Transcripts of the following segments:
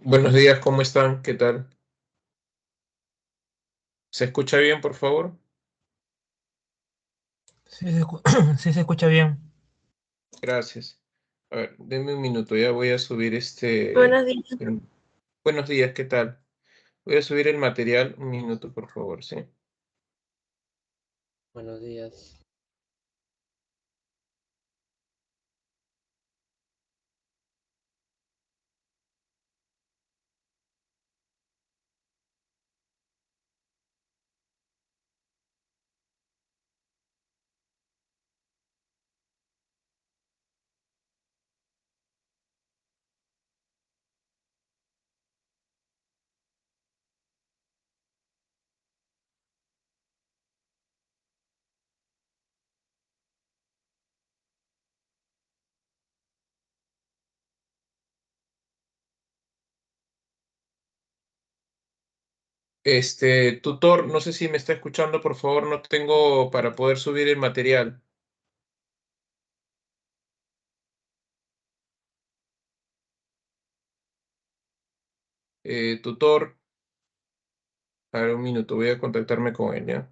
Buenos días, ¿cómo están? ¿Qué tal? ¿Se escucha bien, por favor? Sí sí se escucha bien. Gracias. A ver, denme un minuto, ya voy a subir Buenos días. Buenos días, ¿qué tal? Voy a subir el material, un minuto, por favor, ¿sí? Buenos días. Tutor, no sé si me está escuchando, por favor, no tengo para poder subir el material. Tutor, a ver, un minuto, voy a contactarme con él, ¿ya?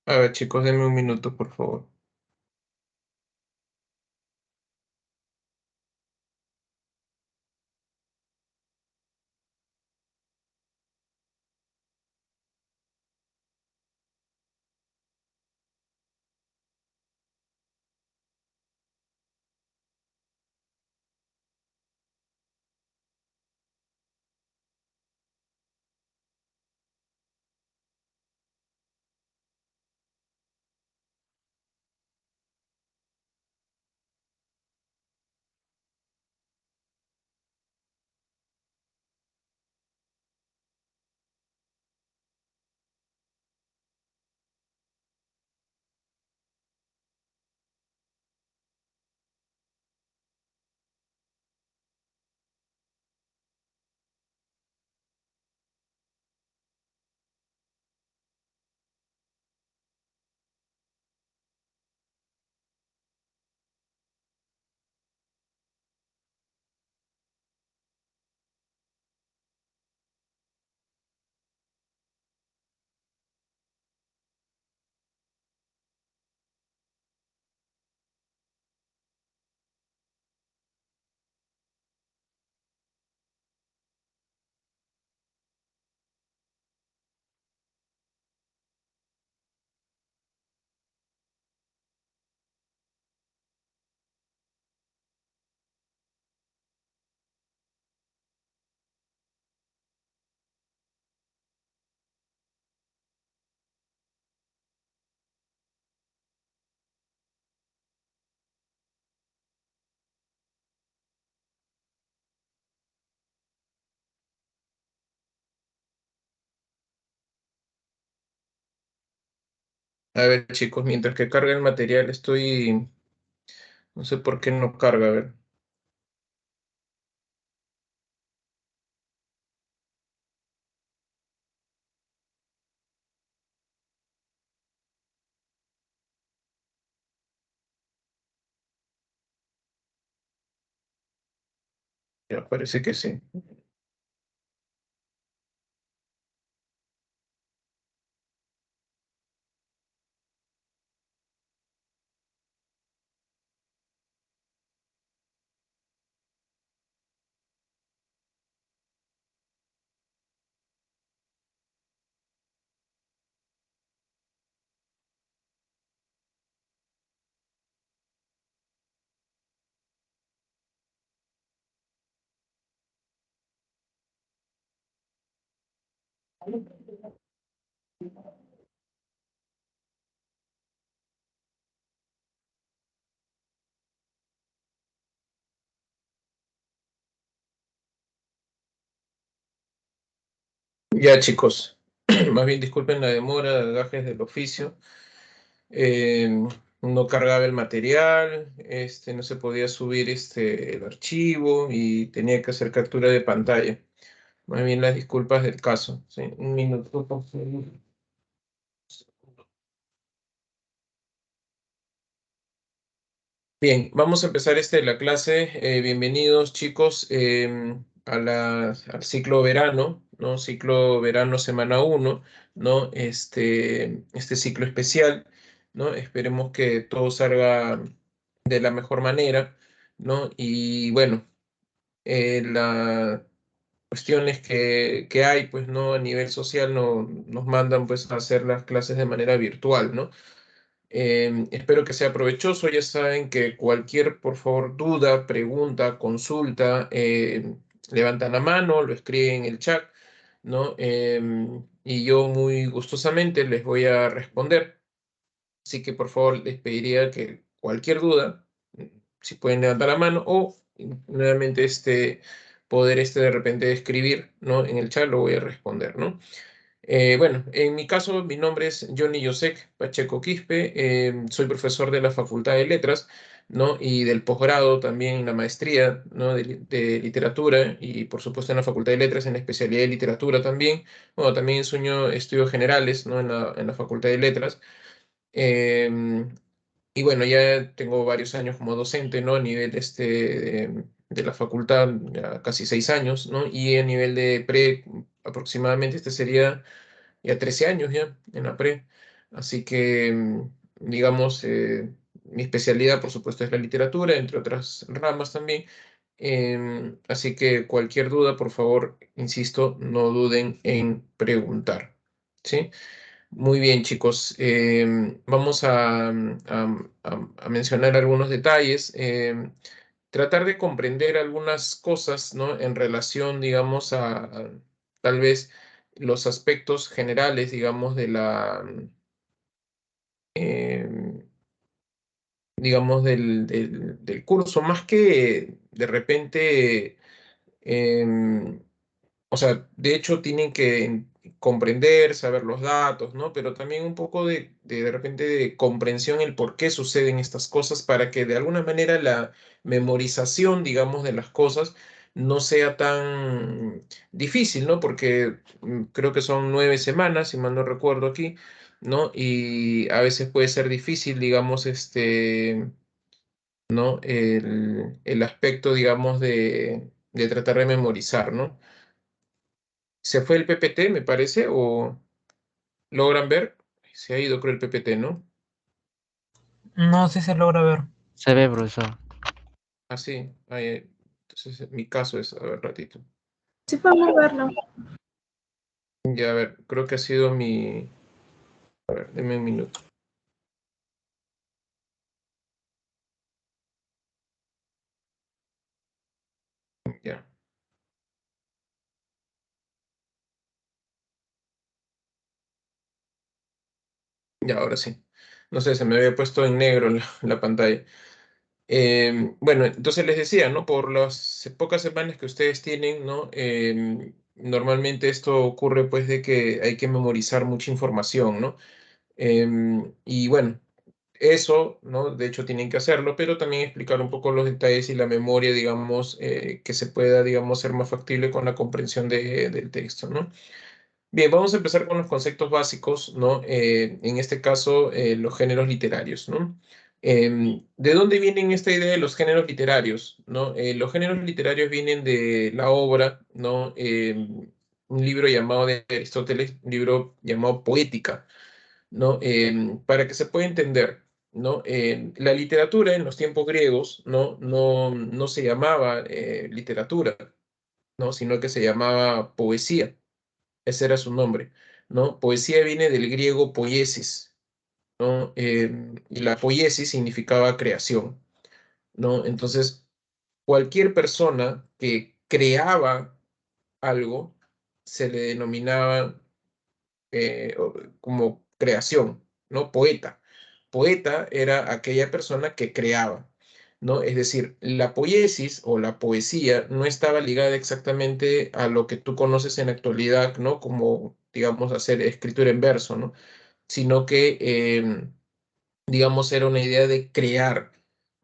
A ver, chicos, denme un minuto, por favor. A ver, chicos, mientras que carga el material, no sé por qué no carga, a ver. Ya parece que sí. Ya, chicos, más bien disculpen la demora, gajes del oficio. Eh, no cargaba el material, no se podía subir el archivo y tenía que hacer captura de pantalla. Más bien las disculpas del caso. Sí, un minuto, por favor. Bien, vamos a empezar la clase. Bienvenidos, chicos, al ciclo verano, ¿no? Ciclo verano semana uno, ¿no? Este ciclo especial, ¿no? Esperemos que todo salga de la mejor manera, ¿no? Y bueno, las cuestiones que hay, pues, ¿no? A nivel social no, nos mandan, pues, a hacer las clases de manera virtual, ¿no? Espero que sea provechoso. Ya saben que cualquier, por favor, duda, pregunta, consulta, levantan la mano, lo escriben en el chat, ¿no? Y yo muy gustosamente les voy a responder. Así que, por favor, les pediría que cualquier duda, si pueden levantar la mano o nuevamente poder de repente escribir, ¿no? En el chat lo voy a responder, ¿no? Bueno, en mi caso, mi nombre es Johnny Josec Pacheco Quispe, soy profesor de la Facultad de Letras, ¿no? Y del posgrado también en la maestría, ¿no? De literatura y por supuesto en la Facultad de Letras en la especialidad de literatura también. Bueno, también enseño estudios generales, ¿no? En la Facultad de Letras. Em, y bueno, ya tengo varios años como docente, ¿no? A nivel de la facultad, ya casi 6 años, ¿no? Y a nivel de pre, aproximadamente sería ya 13 años ya en la pre. Así que, digamos, mi especialidad, por supuesto, es la literatura, entre otras ramas también. Así que cualquier duda, por favor, insisto, no duden en preguntar. ¿Sí? Muy bien, chicos. Vamos a mencionar algunos detalles. Tratar de comprender algunas cosas, ¿no? En relación, digamos, a tal vez los aspectos generales, digamos, em, digamos, del curso, más que de repente, em, o sea, de hecho tienen que comprender, saber los datos, ¿no? Pero también un poco de repente de comprensión el por qué suceden estas cosas para que de alguna manera la memorización, digamos, de las cosas no sea tan difícil, ¿no? Porque creo que son 9 semanas, si mal no recuerdo aquí, ¿no? Y a veces puede ser difícil, digamos, ¿no? El aspecto, digamos, de tratar de memorizar, ¿no? Se fue el PPT, me parece, o logran ver. Se ha ido, creo, el PPT, ¿no? No sé si se logra ver. Se ve, profesor. Ah, sí. Entonces, mi caso es, a ver, ratito. Sí podemos verlo. Ya, a ver, creo que ha sido mi. A ver, deme un minuto. Ya, ya, ahora sí. No sé, se me había puesto en negro la pantalla. Bueno, entonces les decía, ¿no? Por las pocas semanas que ustedes tienen, ¿no? Normalmente esto ocurre, pues, de que hay que memorizar mucha información, ¿no? Y bueno, eso, ¿no? De hecho, tienen que hacerlo, pero también explicar un poco los detalles y la memoria, digamos, que se pueda, digamos, ser más factible con la comprensión del texto, ¿no? Bien, vamos a empezar con los conceptos básicos, ¿no? En este caso, los géneros literarios, ¿no? ¿De dónde vienen esta idea de los géneros literarios, ¿no? Los géneros literarios vienen de la obra, ¿no? Un libro llamado de Aristóteles, un libro llamado Poética, ¿no? Para que se pueda entender, ¿no? La literatura en los tiempos griegos, no se llamaba literatura, ¿no? Sino que se llamaba poesía. Ese era su nombre, ¿no? Poesía viene del griego poiesis, ¿no? Y la poiesis significaba creación, ¿no? Entonces, cualquier persona que creaba algo se le denominaba como creación, ¿no? Poeta. Poeta era aquella persona que creaba, ¿no? Es decir, la poiesis o la poesía no estaba ligada exactamente a lo que tú conoces en la actualidad, ¿no? Como, digamos, hacer escritura en verso, ¿no? Sino que digamos, era una idea de crear,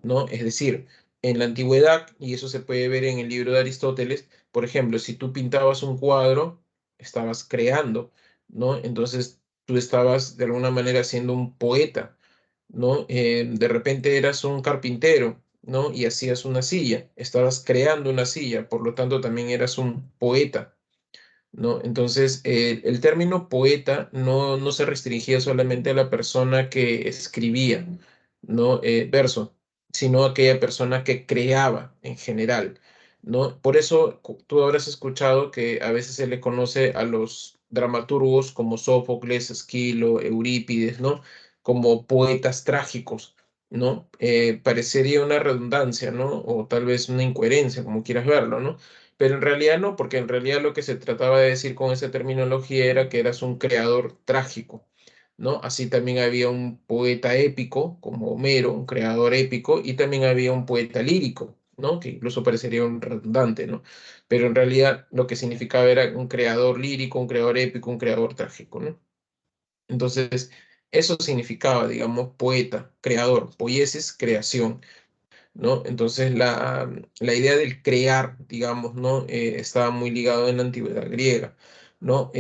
¿no? Es decir, en la antigüedad, y eso se puede ver en el libro de Aristóteles, por ejemplo, si tú pintabas un cuadro, estabas creando, ¿no? Entonces tú estabas de alguna manera siendo un poeta, ¿no? De repente eras un carpintero, ¿no? Y hacías una silla, estabas creando una silla, por lo tanto también eras un poeta, ¿no? Entonces, el término poeta no se restringía solamente a la persona que escribía, ¿no? Verso, sino a aquella persona que creaba en general, ¿no? Por eso tú habrás escuchado que a veces se le conoce a los dramaturgos como Sófocles, Esquilo, Eurípides, ¿no? Como poetas trágicos, ¿no? Parecería una redundancia, ¿no? O tal vez una incoherencia, como quieras verlo, ¿no? Pero en realidad no, porque en realidad lo que se trataba de decir con esa terminología era que eras un creador trágico, ¿no? Así también había un poeta épico, como Homero, un creador épico, y también había un poeta lírico, ¿no? Que incluso parecería un redundante, ¿no? Pero en realidad lo que significaba era un creador lírico, un creador épico, un creador trágico, ¿no? Entonces, eso significaba, digamos, poeta, creador, poiesis, creación. ¿No? Entonces la idea del crear, digamos, ¿no? Estaba muy ligado en la antigüedad griega, ¿no?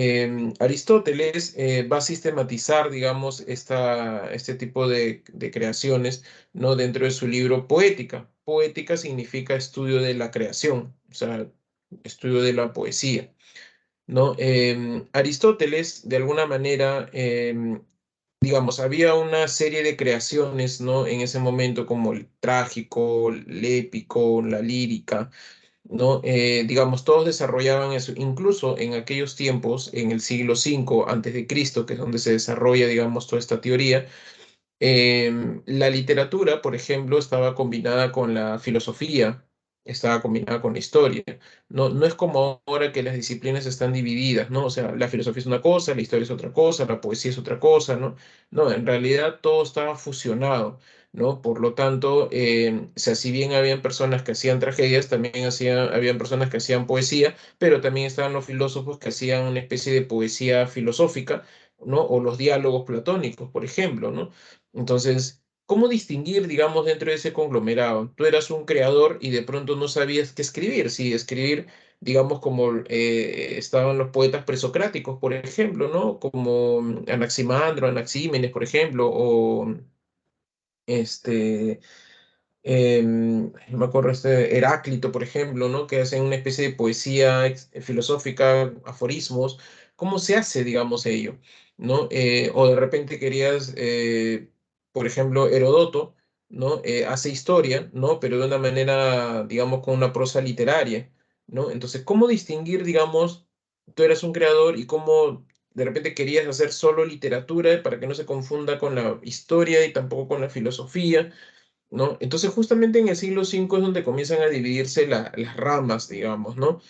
Aristóteles va a sistematizar, digamos, este tipo de creaciones, ¿no? Dentro de su libro Poética. Poética significa estudio de la creación, o sea, estudio de la poesía, ¿no? Aristóteles, de alguna manera, digamos, había una serie de creaciones, ¿no? En ese momento, como el trágico, el épico, la lírica, ¿no? Digamos, todos desarrollaban eso, incluso en aquellos tiempos, en el siglo V antes de Cristo, que es donde se desarrolla, digamos, toda esta teoría. La literatura, por ejemplo, estaba combinada con la filosofía, estaba combinada con la historia. No es como ahora que las disciplinas están divididas, ¿no? O sea, la filosofía es una cosa, la historia es otra cosa, la poesía es otra cosa, ¿no? No, en realidad todo estaba fusionado, ¿no? Por lo tanto, o sea, si bien habían personas que hacían tragedias, también habían personas que hacían poesía, pero también estaban los filósofos que hacían una especie de poesía filosófica, ¿no? O los diálogos platónicos, por ejemplo, ¿no? Entonces, ¿cómo distinguir, digamos, dentro de ese conglomerado? Tú eras un creador y de pronto no sabías qué escribir. Si escribir, digamos, como estaban los poetas presocráticos, por ejemplo, ¿no? Como Anaximandro, Anaxímenes, por ejemplo, o este, no me acuerdo, Heráclito, por ejemplo, ¿no? Que hacen una especie de poesía filosófica, aforismos. ¿Cómo se hace, digamos, ello? ¿No? O de repente querías, por ejemplo, Herodoto, ¿no? Hace historia, ¿no? Pero de una manera, digamos, con una prosa literaria, ¿no? Entonces, ¿cómo distinguir, digamos, tú eres un creador y cómo de repente querías hacer solo literatura para que no se confunda con la historia y tampoco con la filosofía? ¿No? Entonces, justamente en el siglo V es donde comienzan a dividirse las ramas, digamos, ¿no?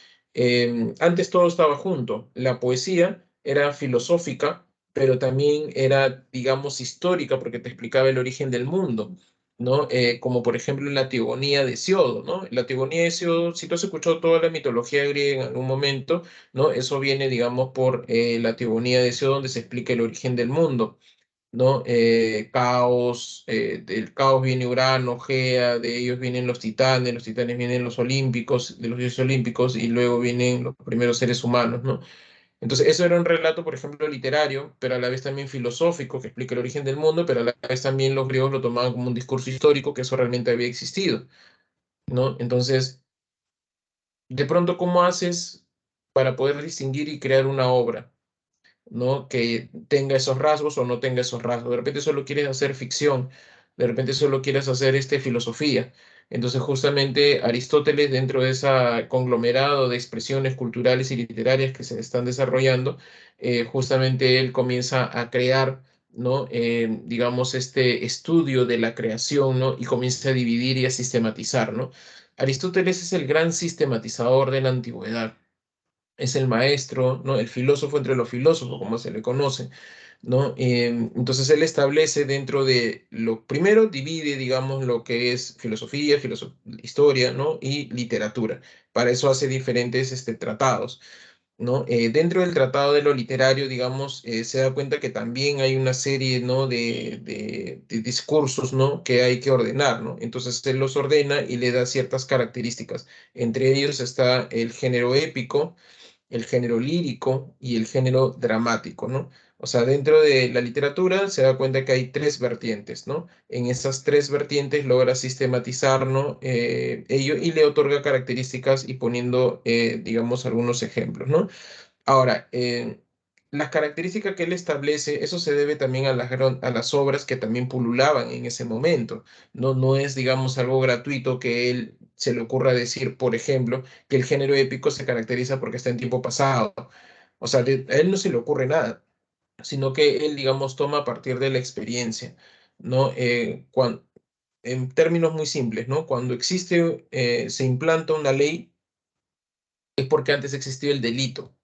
Antes todo estaba junto. La poesía era filosófica, pero también era, digamos, histórica, porque te explicaba el origen del mundo, ¿no? Como por ejemplo la Teogonía de Hesiodo, ¿no? La Teogonía de Hesiodo, si tú has escuchado toda la mitología griega en algún momento, ¿no? Eso viene, digamos, por la Teogonía de Hesiodo, donde se explica el origen del mundo. ¿no? Caos, del caos viene Urano, Gea, de ellos vienen los titanes vienen los olímpicos, de los dioses olímpicos, y luego vienen los primeros seres humanos, ¿no? Entonces, eso era un relato, por ejemplo, literario, pero a la vez también filosófico, que explica el origen del mundo, pero a la vez también los griegos lo tomaban como un discurso histórico, que eso realmente había existido, ¿no? Entonces, de pronto, ¿cómo haces para poder distinguir y crear una obra? ¿No? Que tenga esos rasgos o no tenga esos rasgos. De repente solo quieres hacer ficción, de repente solo quieres hacer filosofía. Entonces, justamente Aristóteles, dentro de ese conglomerado de expresiones culturales y literarias que se están desarrollando, justamente él comienza a crear, ¿no? Digamos, este estudio de la creación, ¿no? Y comienza a dividir y a sistematizar, ¿no? Aristóteles es el gran sistematizador de la antigüedad, es el maestro, ¿no? El filósofo entre los filósofos, como se le conoce, ¿no? Entonces él establece dentro de lo primero, divide, digamos, lo que es filosofía, historia, ¿no? Y literatura. Para eso hace diferentes tratados, ¿no? Dentro del tratado de lo literario, digamos, se da cuenta que también hay una serie, ¿no? De discursos, ¿no? Que hay que ordenar, ¿no? Entonces él los ordena y le da ciertas características. Entre ellos está el género épico, el género lírico y el género dramático, ¿no? O sea, dentro de la literatura se da cuenta que hay tres vertientes, ¿no? En esas tres vertientes logra sistematizar, ¿no? Ello y le otorga características y poniendo, digamos, algunos ejemplos, ¿no? Ahora, las características que él establece, eso se debe también a las obras que también pululaban en ese momento. No, no es, digamos, algo gratuito que él se le ocurra decir, por ejemplo, que el género épico se caracteriza porque está en tiempo pasado. O sea, a él no se le ocurre nada, sino que él, digamos, toma a partir de la experiencia, ¿no? En términos muy simples, ¿no? Cuando se implanta una ley, es porque antes existió el delito.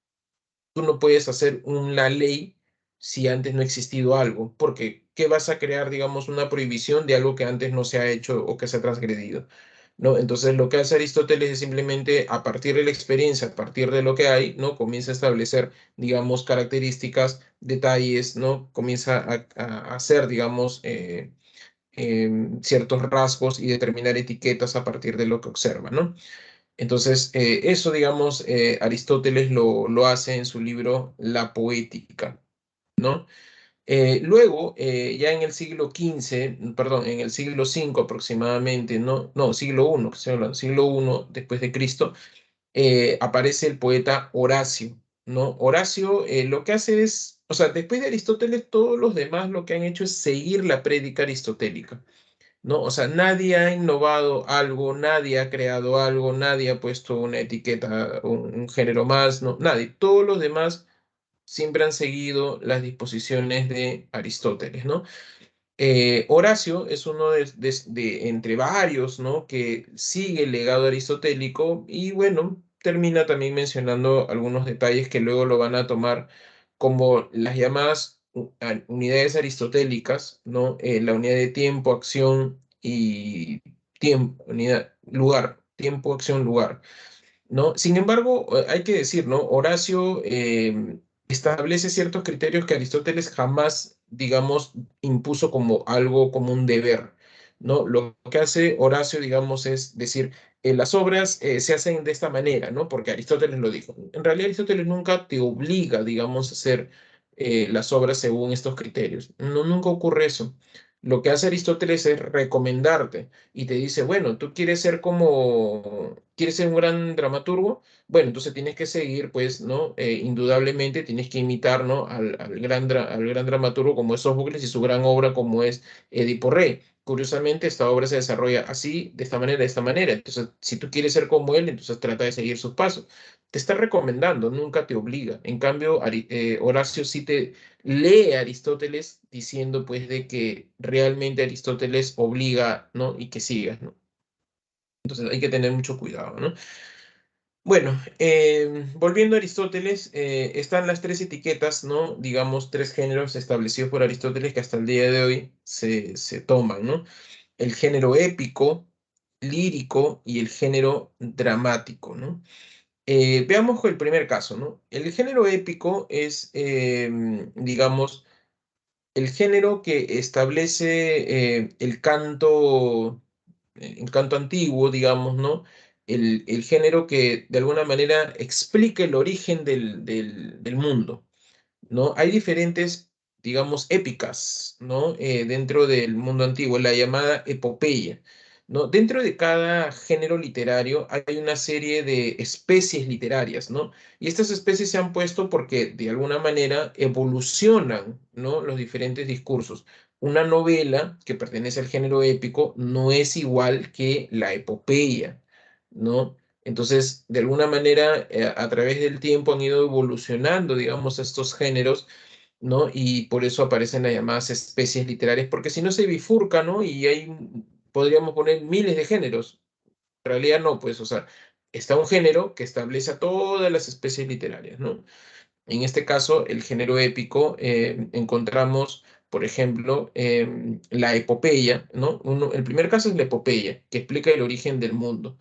Tú no puedes hacer una ley si antes no ha existido algo, porque ¿qué vas a crear, digamos, una prohibición de algo que antes no se ha hecho o que se ha transgredido? ¿No? Entonces, lo que hace Aristóteles es simplemente, a partir de la experiencia, a partir de lo que hay, ¿no? Comienza a establecer, digamos, características, detalles, ¿no? Comienza a hacer, digamos, ciertos rasgos y determinar etiquetas a partir de lo que observa, ¿no? Entonces, eso, digamos, Aristóteles lo hace en su libro La Poética, ¿no? Luego, ya en el siglo XV, perdón, en el siglo V aproximadamente, no, no, siglo I, que estoy hablando, siglo I después de Cristo, aparece el poeta Horacio, ¿no? Horacio lo que hace es, o sea, después de Aristóteles, todos los demás lo que han hecho es seguir la prédica aristotélica, ¿no? O sea, nadie ha innovado algo, nadie ha creado algo, nadie ha puesto una etiqueta, un género más, no, nadie. Todos los demás siempre han seguido las disposiciones de Aristóteles, ¿no? Horacio es uno entre varios, ¿no? Que sigue el legado aristotélico y bueno, termina también mencionando algunos detalles que luego lo van a tomar como las llamadas unidades aristotélicas, ¿no? La unidad de tiempo, acción y tiempo, unidad, lugar, tiempo, acción, lugar. ¿No? Sin embargo, hay que decir, ¿no? Horacio establece ciertos criterios que Aristóteles jamás, digamos, impuso como algo, como un deber, ¿no? Lo que hace Horacio, digamos, es decir, las obras se hacen de esta manera, ¿no? Porque Aristóteles lo dijo. En realidad, Aristóteles nunca te obliga, digamos, a hacer las obras según estos criterios. No, nunca ocurre eso. Lo que hace Aristóteles es recomendarte y te dice, bueno, tú quieres ser un gran dramaturgo, bueno, entonces tienes que seguir, pues, ¿no? Indudablemente tienes que imitar, ¿no? Al gran dramaturgo como es Sófocles y su gran obra como es Edipo Rey. Curiosamente, esta obra se desarrolla así, de esta manera, de esta manera. Entonces, si tú quieres ser como él, entonces trata de seguir sus pasos. Te está recomendando, nunca te obliga. En cambio, Horacio sí te lee a Aristóteles diciendo pues de que realmente Aristóteles obliga, ¿no? Y que sigas, ¿no? Entonces hay que tener mucho cuidado, ¿no? Bueno, volviendo a Aristóteles, están las tres etiquetas, ¿no? Digamos, tres géneros establecidos por Aristóteles que hasta el día de hoy se toman, ¿no? El género épico, lírico y el género dramático, ¿no? Veamos el primer caso, ¿no? El género épico es, digamos, el género que establece el canto antiguo, digamos, ¿no? El género que de alguna manera explica el origen del mundo. ¿No? Hay diferentes, digamos, épicas, ¿no? Dentro del mundo antiguo, la llamada epopeya, ¿no? Dentro de cada género literario hay una serie de especies literarias, ¿no? Y estas especies se han puesto porque de alguna manera evolucionan, ¿no? Los diferentes discursos. Una novela que pertenece al género épico no es igual que la epopeya, ¿no? Entonces, de alguna manera, a través del tiempo han ido evolucionando, digamos, estos géneros, ¿no? Y por eso aparecen las llamadas especies literarias, porque si no se bifurca, ¿no? Y hay, podríamos poner miles de géneros. En realidad no, pues, o sea, está un género que establece a todas las especies literarias, ¿no? En este caso, el género épico, encontramos, por ejemplo, la epopeya, ¿no? El primer caso es la epopeya, que explica el origen del mundo.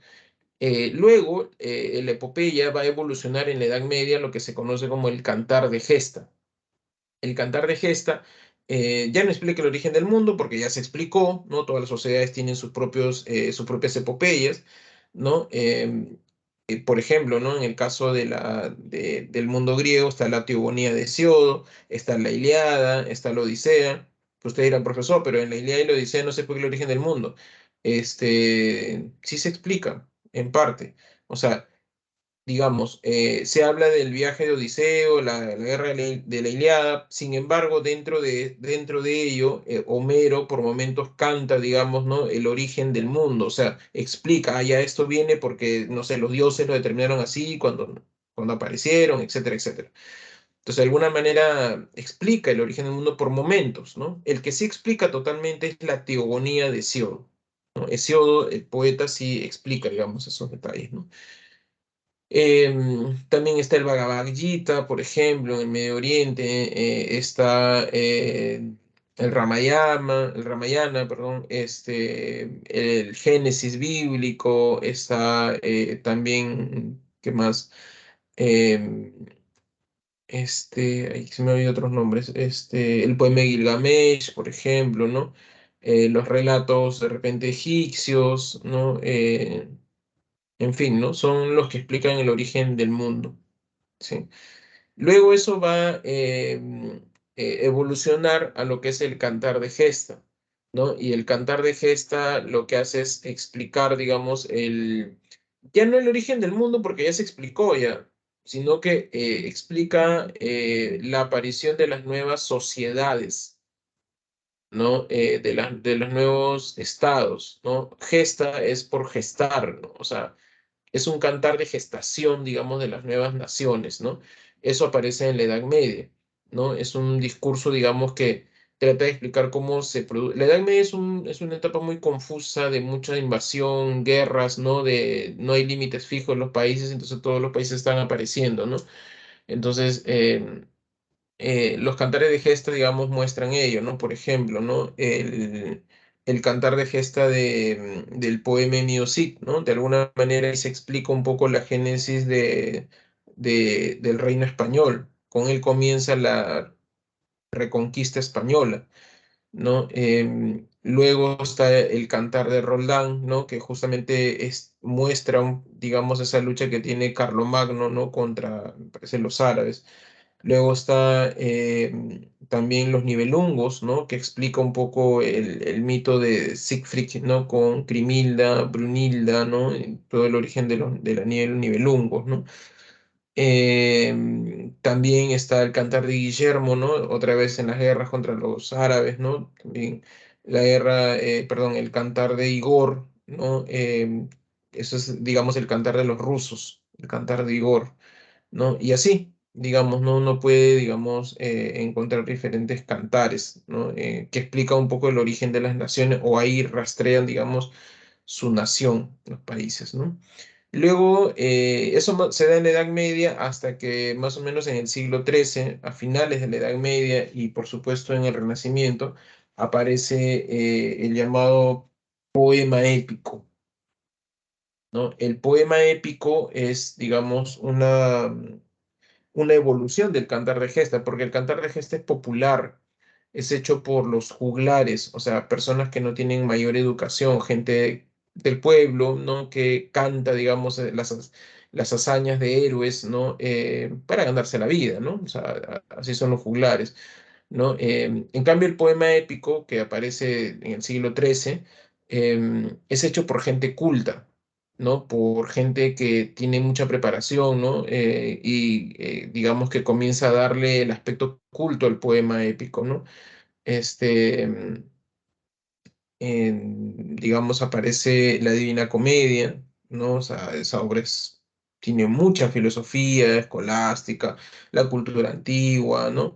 Luego, la epopeya va a evolucionar en la Edad Media lo que se conoce como el cantar de gesta. El cantar de gesta ya no explica el origen del mundo porque ya se explicó, ¿no? Todas las sociedades tienen sus propias epopeyas, ¿no? Por ejemplo, ¿no? En el caso del mundo griego está la Teogonía de Hesiodo, está la Ilíada, está la Odisea. Pues usted dirá, profesor, pero en la Ilíada y la Odisea no se explica el origen del mundo. Sí se explica, en parte. O sea, digamos, se habla del viaje de Odiseo, la guerra de la Ilíada. Sin embargo, dentro de ello, Homero por momentos canta, digamos, ¿no? El origen del mundo, o sea, explica, ya esto viene porque, no sé, los dioses lo determinaron así cuando aparecieron, etcétera, etcétera. Entonces, de alguna manera explica el origen del mundo por momentos, ¿no? El que sí explica totalmente es la Teogonía de Hesiodo, ¿no? Hesiodo, el poeta, sí explica, digamos, esos detalles, ¿no? También está el Bhagavad Gita, por ejemplo, en el Medio Oriente, está el Ramayana, perdón, el Génesis bíblico, está también, ¿qué más? Em, ahí se me olvidó otros nombres, el poema de Gilgamesh, por ejemplo, ¿no? Los relatos de repente egipcios, ¿no? En fin, ¿no? Son los que explican el origen del mundo, ¿sí? Luego eso va evolucionar a lo que es el cantar de gesta, ¿no? Y el cantar de gesta lo que hace es explicar, digamos, ya no el origen del mundo porque ya se explicó ya, sino que explica la aparición de las nuevas sociedades, ¿no? De los nuevos estados, ¿no? Gesta es por gestar, ¿no? O sea, es un cantar de gestación, digamos, de las nuevas naciones, ¿no? Eso aparece en la Edad Media, ¿no? Es un discurso, digamos, que trata de explicar cómo se produce. La Edad Media es una etapa muy confusa de mucha invasión, guerras, ¿no? No hay límites fijos en los países, entonces todos los países están apareciendo, ¿no? Entonces, los cantares de gesta, digamos, muestran ello, ¿no? Por ejemplo, ¿no? El cantar de gesta del poema Mio Cid, ¿no? De alguna manera ahí se explica un poco la génesis del reino español. Con él comienza la reconquista española, ¿no? Luego está el cantar de Roldán, ¿no? Que justamente muestra, digamos, esa lucha que tiene Carlomagno, ¿no? Contra, me parece, los árabes. Luego está también los Nibelungos, ¿no? Que explica un poco el mito de Siegfried, ¿no? Con Grimilda, Brunilda, ¿no? Todo el origen de la nieve, los Nibelungos, ¿no? También está el cantar de Guillermo, ¿no? Otra vez en las guerras contra los árabes, ¿no? También perdón, el cantar de Igor, ¿no? Eso es, digamos, el cantar de los rusos, el cantar de Igor, ¿no? Y así, digamos, ¿no? Uno puede, digamos, encontrar diferentes cantares, ¿no? Que explica un poco el origen de las naciones o ahí rastrean, digamos, su nación, los países, ¿no? Luego, se da en la Edad Media hasta que más o menos en el siglo XIII, a finales de la Edad Media y por supuesto en el Renacimiento, aparece el llamado poema épico, ¿no? El poema épico es, digamos, una evolución del cantar de gesta, porque el cantar de gesta es popular, es hecho por los juglares, o sea, personas que no tienen mayor educación, gente del pueblo, ¿no? Que canta, digamos, las hazañas de héroes, ¿no? Para ganarse la vida, ¿no? O sea, así son los juglares, ¿no? En cambio, el poema épico que aparece en el siglo XIII es hecho por gente culta, ¿no? Por gente que tiene mucha preparación, ¿no? Digamos que comienza a darle el aspecto culto al poema épico, ¿no? Este, digamos, aparece la Divina Comedia, ¿no? O sea, esa obra tiene mucha filosofía escolástica, la cultura antigua, ¿no?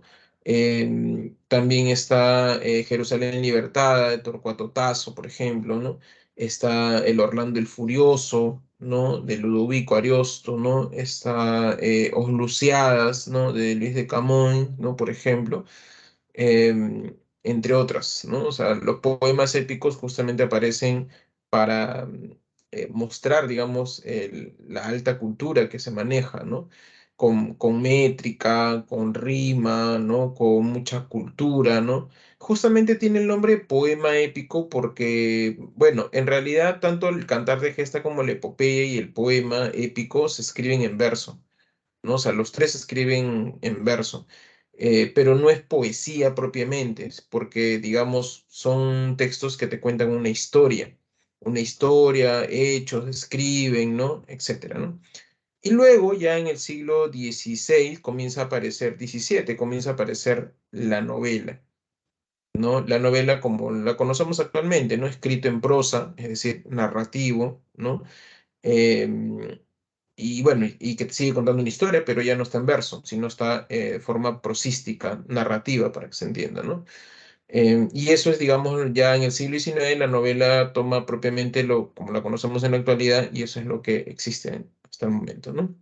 También está Jerusalén Libertada de Torcuato Tasso, por ejemplo, ¿no? Está el Orlando el Furioso, ¿no? De Ludovico Ariosto, ¿no? Está Os Lusiadas, ¿no? De Luis de Camões, ¿no? Por ejemplo, entre otras, ¿no? O sea, los poemas épicos justamente aparecen para mostrar, digamos, la alta cultura que se maneja, ¿no? Con métrica, con rima, ¿no? Con mucha cultura, ¿no? Justamente tiene el nombre poema épico porque, bueno, en realidad tanto el cantar de gesta como la epopeya y el poema épico se escriben en verso, ¿no? O sea, los tres se escriben en verso, pero no es poesía propiamente, es porque, digamos, son textos que te cuentan una historia, hechos, escriben, ¿no? Etcétera, ¿no? Y luego, ya en el siglo XVI, comienza a aparecer, XVII, comienza a aparecer la novela, ¿no? La novela como la conocemos actualmente, ¿no? Escrito en prosa, es decir, narrativo, ¿no? Em, y bueno, y que te sigue contando una historia, pero ya no está en verso, sino está de forma prosística, narrativa, para que se entienda, ¿no? Y eso es, digamos, ya en el siglo XIX, la novela toma propiamente lo, como la conocemos en la actualidad, y eso es lo que existe hasta el momento, ¿no?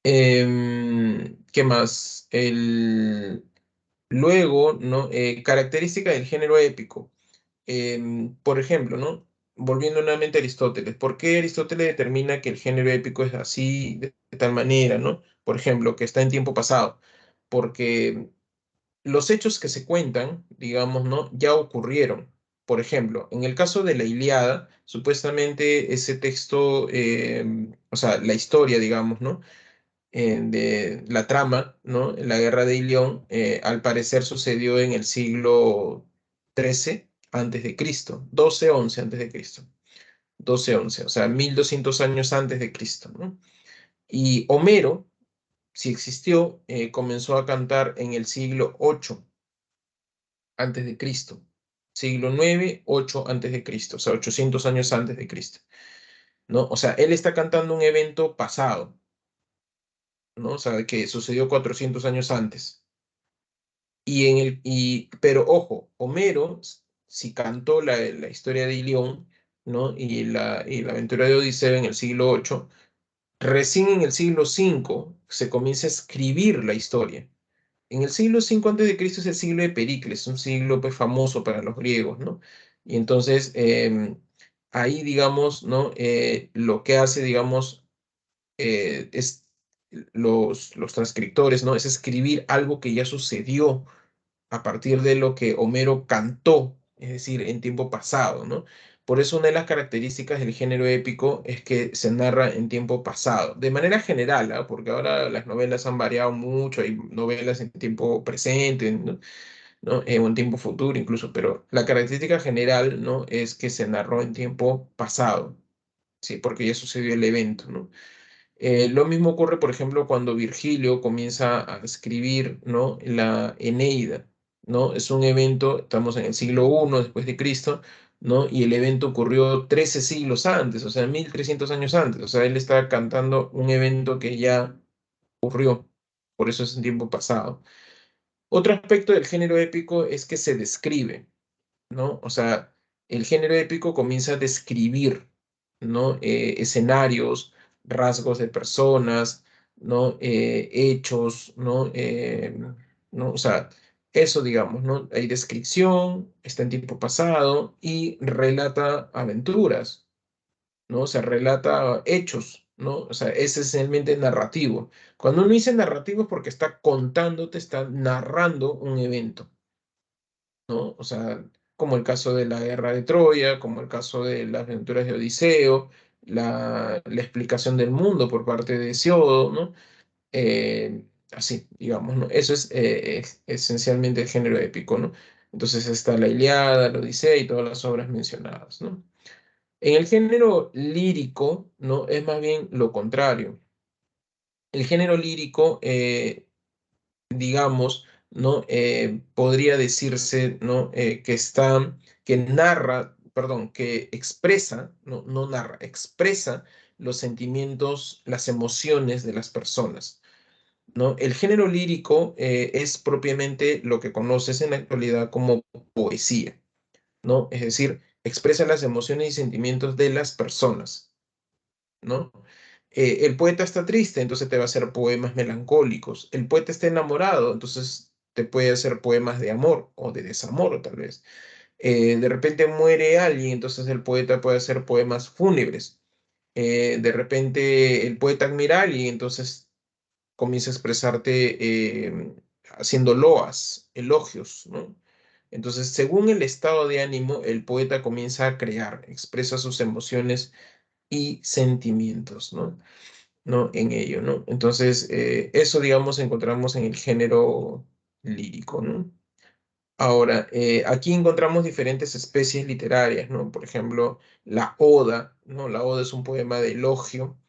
¿Qué más? Luego, ¿no? Característica del género épico. Por ejemplo, ¿no? Volviendo nuevamente a Aristóteles, ¿por qué Aristóteles determina que el género épico es así, de tal manera, ¿no? Por ejemplo, que está en tiempo pasado, porque los hechos que se cuentan, digamos, ¿no? Ya ocurrieron. Por ejemplo, en el caso de la Ilíada, supuestamente ese texto, o sea, la historia, digamos, ¿no? De la trama, ¿no? La guerra de Ilión, al parecer sucedió en el siglo XIII antes de Cristo, 12-11 antes de Cristo, 12-11, o sea, 1200 años antes de Cristo, ¿no? Y Homero, si existió, comenzó a cantar en el siglo VIII antes de Cristo, siglo IX, 8 antes de Cristo, o sea, 800 años antes de Cristo, ¿no? O sea, él está cantando un evento pasado, ¿no? O sea, que sucedió 400 años antes. Pero ojo, Homero, si cantó la historia de Ilión, ¿no? Y la aventura de Odiseo en el siglo VIII, recién en el siglo V se comienza a escribir la historia. En el siglo V antes de Cristo es el siglo de Pericles, un siglo pues, famoso para los griegos, ¿no? Y entonces ahí, digamos, ¿no? Lo que hace, digamos, es los transcriptores, ¿no? Es escribir algo que ya sucedió a partir de lo que Homero cantó, es decir, en tiempo pasado, ¿no? Por eso una de las características del género épico es que se narra en tiempo pasado, de manera general, ¿ah? Porque ahora las novelas han variado mucho, hay novelas en tiempo presente, ¿no? ¿No? O en tiempo futuro incluso, pero la característica general, ¿no? Es que se narró en tiempo pasado, ¿sí? Porque ya sucedió el evento, ¿no? Lo mismo ocurre, por ejemplo, cuando Virgilio comienza a escribir, ¿no? La Eneida, ¿no? Es un evento, estamos en el siglo I después de Cristo, ¿no? Y el evento ocurrió 13 siglos antes, o sea, 1300 años antes. O sea, él está cantando un evento que ya ocurrió, por eso es en tiempo pasado. Otro aspecto del género épico es que se describe, ¿no? O sea, el género épico comienza a describir, ¿no? Escenarios, rasgos de personas, ¿no? Hechos, ¿no? ¿No? O sea, eso digamos, ¿no? Hay descripción, está en tiempo pasado y relata aventuras, ¿no? O sea, relata hechos, ¿no? O sea, es esencialmente narrativo. Cuando uno dice narrativo es porque está contándote, está narrando un evento, ¿no? O sea, como el caso de la guerra de Troya, como el caso de las aventuras de Odiseo, la explicación del mundo por parte de Hesiodo, ¿no? Así, digamos, ¿no? Eso es esencialmente el género épico, ¿no? Entonces está la Ilíada, la Odisea y todas las obras mencionadas, ¿no? En el género lírico, ¿no? Es más bien lo contrario. El género lírico, digamos, ¿no? Podría decirse, ¿no? Que narra, perdón, que expresa, no, no narra, expresa los sentimientos, las emociones de las personas, ¿no? El género lírico es propiamente lo que conoces en la actualidad como poesía, ¿no? Es decir, expresa las emociones y sentimientos de las personas, ¿no? El poeta está triste, entonces te va a hacer poemas melancólicos. El poeta está enamorado, entonces te puede hacer poemas de amor o de desamor, tal vez. De repente muere alguien, entonces el poeta puede hacer poemas fúnebres. De repente el poeta admira a alguien, entonces comienza a expresarte haciendo loas, elogios, ¿no? Entonces, según el estado de ánimo, el poeta comienza a crear, expresa sus emociones y sentimientos, ¿no? En ello, ¿no? Entonces, eso, digamos, encontramos en el género lírico, ¿no? Ahora, aquí encontramos diferentes especies literarias, ¿no? Por ejemplo, la oda, ¿no? La oda es un poema de elogio.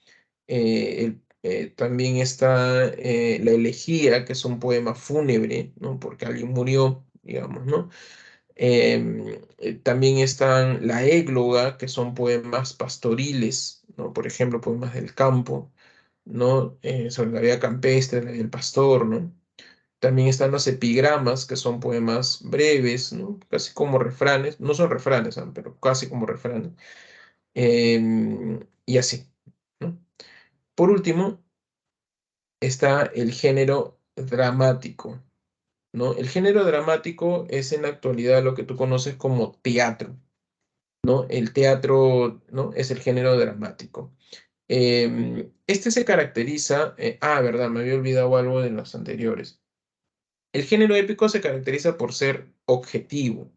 También está la elegía, que es un poema fúnebre, ¿no? Porque alguien murió, digamos, ¿no? También están la égloga, que son poemas pastoriles, ¿no? Por ejemplo, poemas del campo, ¿no? Sobre la vida campestre, la vida del pastor, ¿no? También están los epigramas, que son poemas breves, ¿no? Casi como refranes, no son refranes, ¿ah? Pero casi como refranes. Y así, ¿no? Por último, está el género dramático, ¿no? El género dramático es en la actualidad lo que tú conoces como teatro, ¿no? El teatro, ¿no? Es el género dramático. Este se caracteriza, verdad, me había olvidado algo de los anteriores. El género épico se caracteriza por ser objetivo,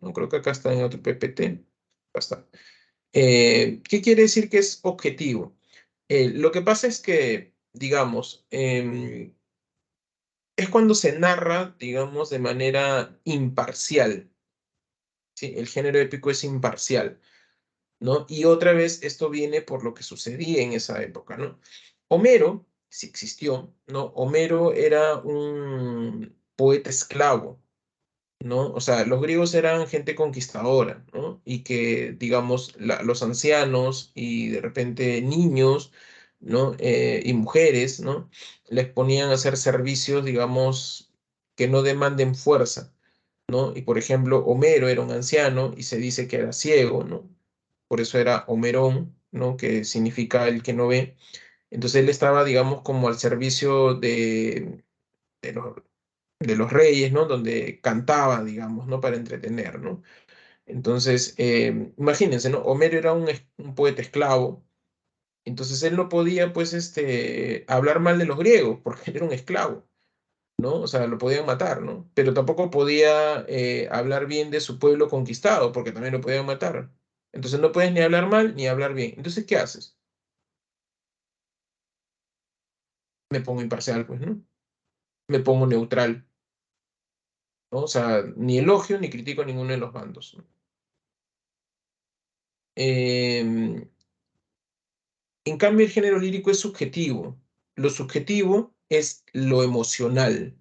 ¿no? Creo que acá está en otro PPT. Acá está. ¿Qué quiere decir que es objetivo? Lo que pasa es que, digamos, es cuando se narra, digamos, de manera imparcial, ¿sí? El género épico es imparcial, ¿no? Y otra vez esto viene por lo que sucedía en esa época, ¿no? Homero, si existió, ¿no? Homero era un poeta esclavo, ¿no? O sea, los griegos eran gente conquistadora, ¿no? Y que, digamos, los ancianos y de repente niños, ¿no? Y mujeres, ¿no? Les ponían a hacer servicios, digamos, que no demanden fuerza, ¿no? Y por ejemplo, Homero era un anciano y se dice que era ciego, ¿no? Por eso era Homerón, ¿no? Que significa el que no ve. Entonces él estaba, digamos, como al servicio de los, de los reyes, ¿no? Donde cantaba, digamos, ¿no? Para entretener, ¿no? Entonces, imagínense, ¿no? Homero era un poeta esclavo, entonces él no podía, pues, hablar mal de los griegos, porque él era un esclavo, ¿no? O sea, lo podían matar, ¿no? Pero tampoco podía hablar bien de su pueblo conquistado, porque también lo podían matar. Entonces no puedes ni hablar mal ni hablar bien. Entonces, ¿qué haces? Me pongo imparcial, pues, ¿no? Me pongo neutral, ¿no? O sea, ni elogio ni critico a ninguno de los bandos, ¿no? Em, En cambio, el género lírico es subjetivo. Lo subjetivo es lo emocional.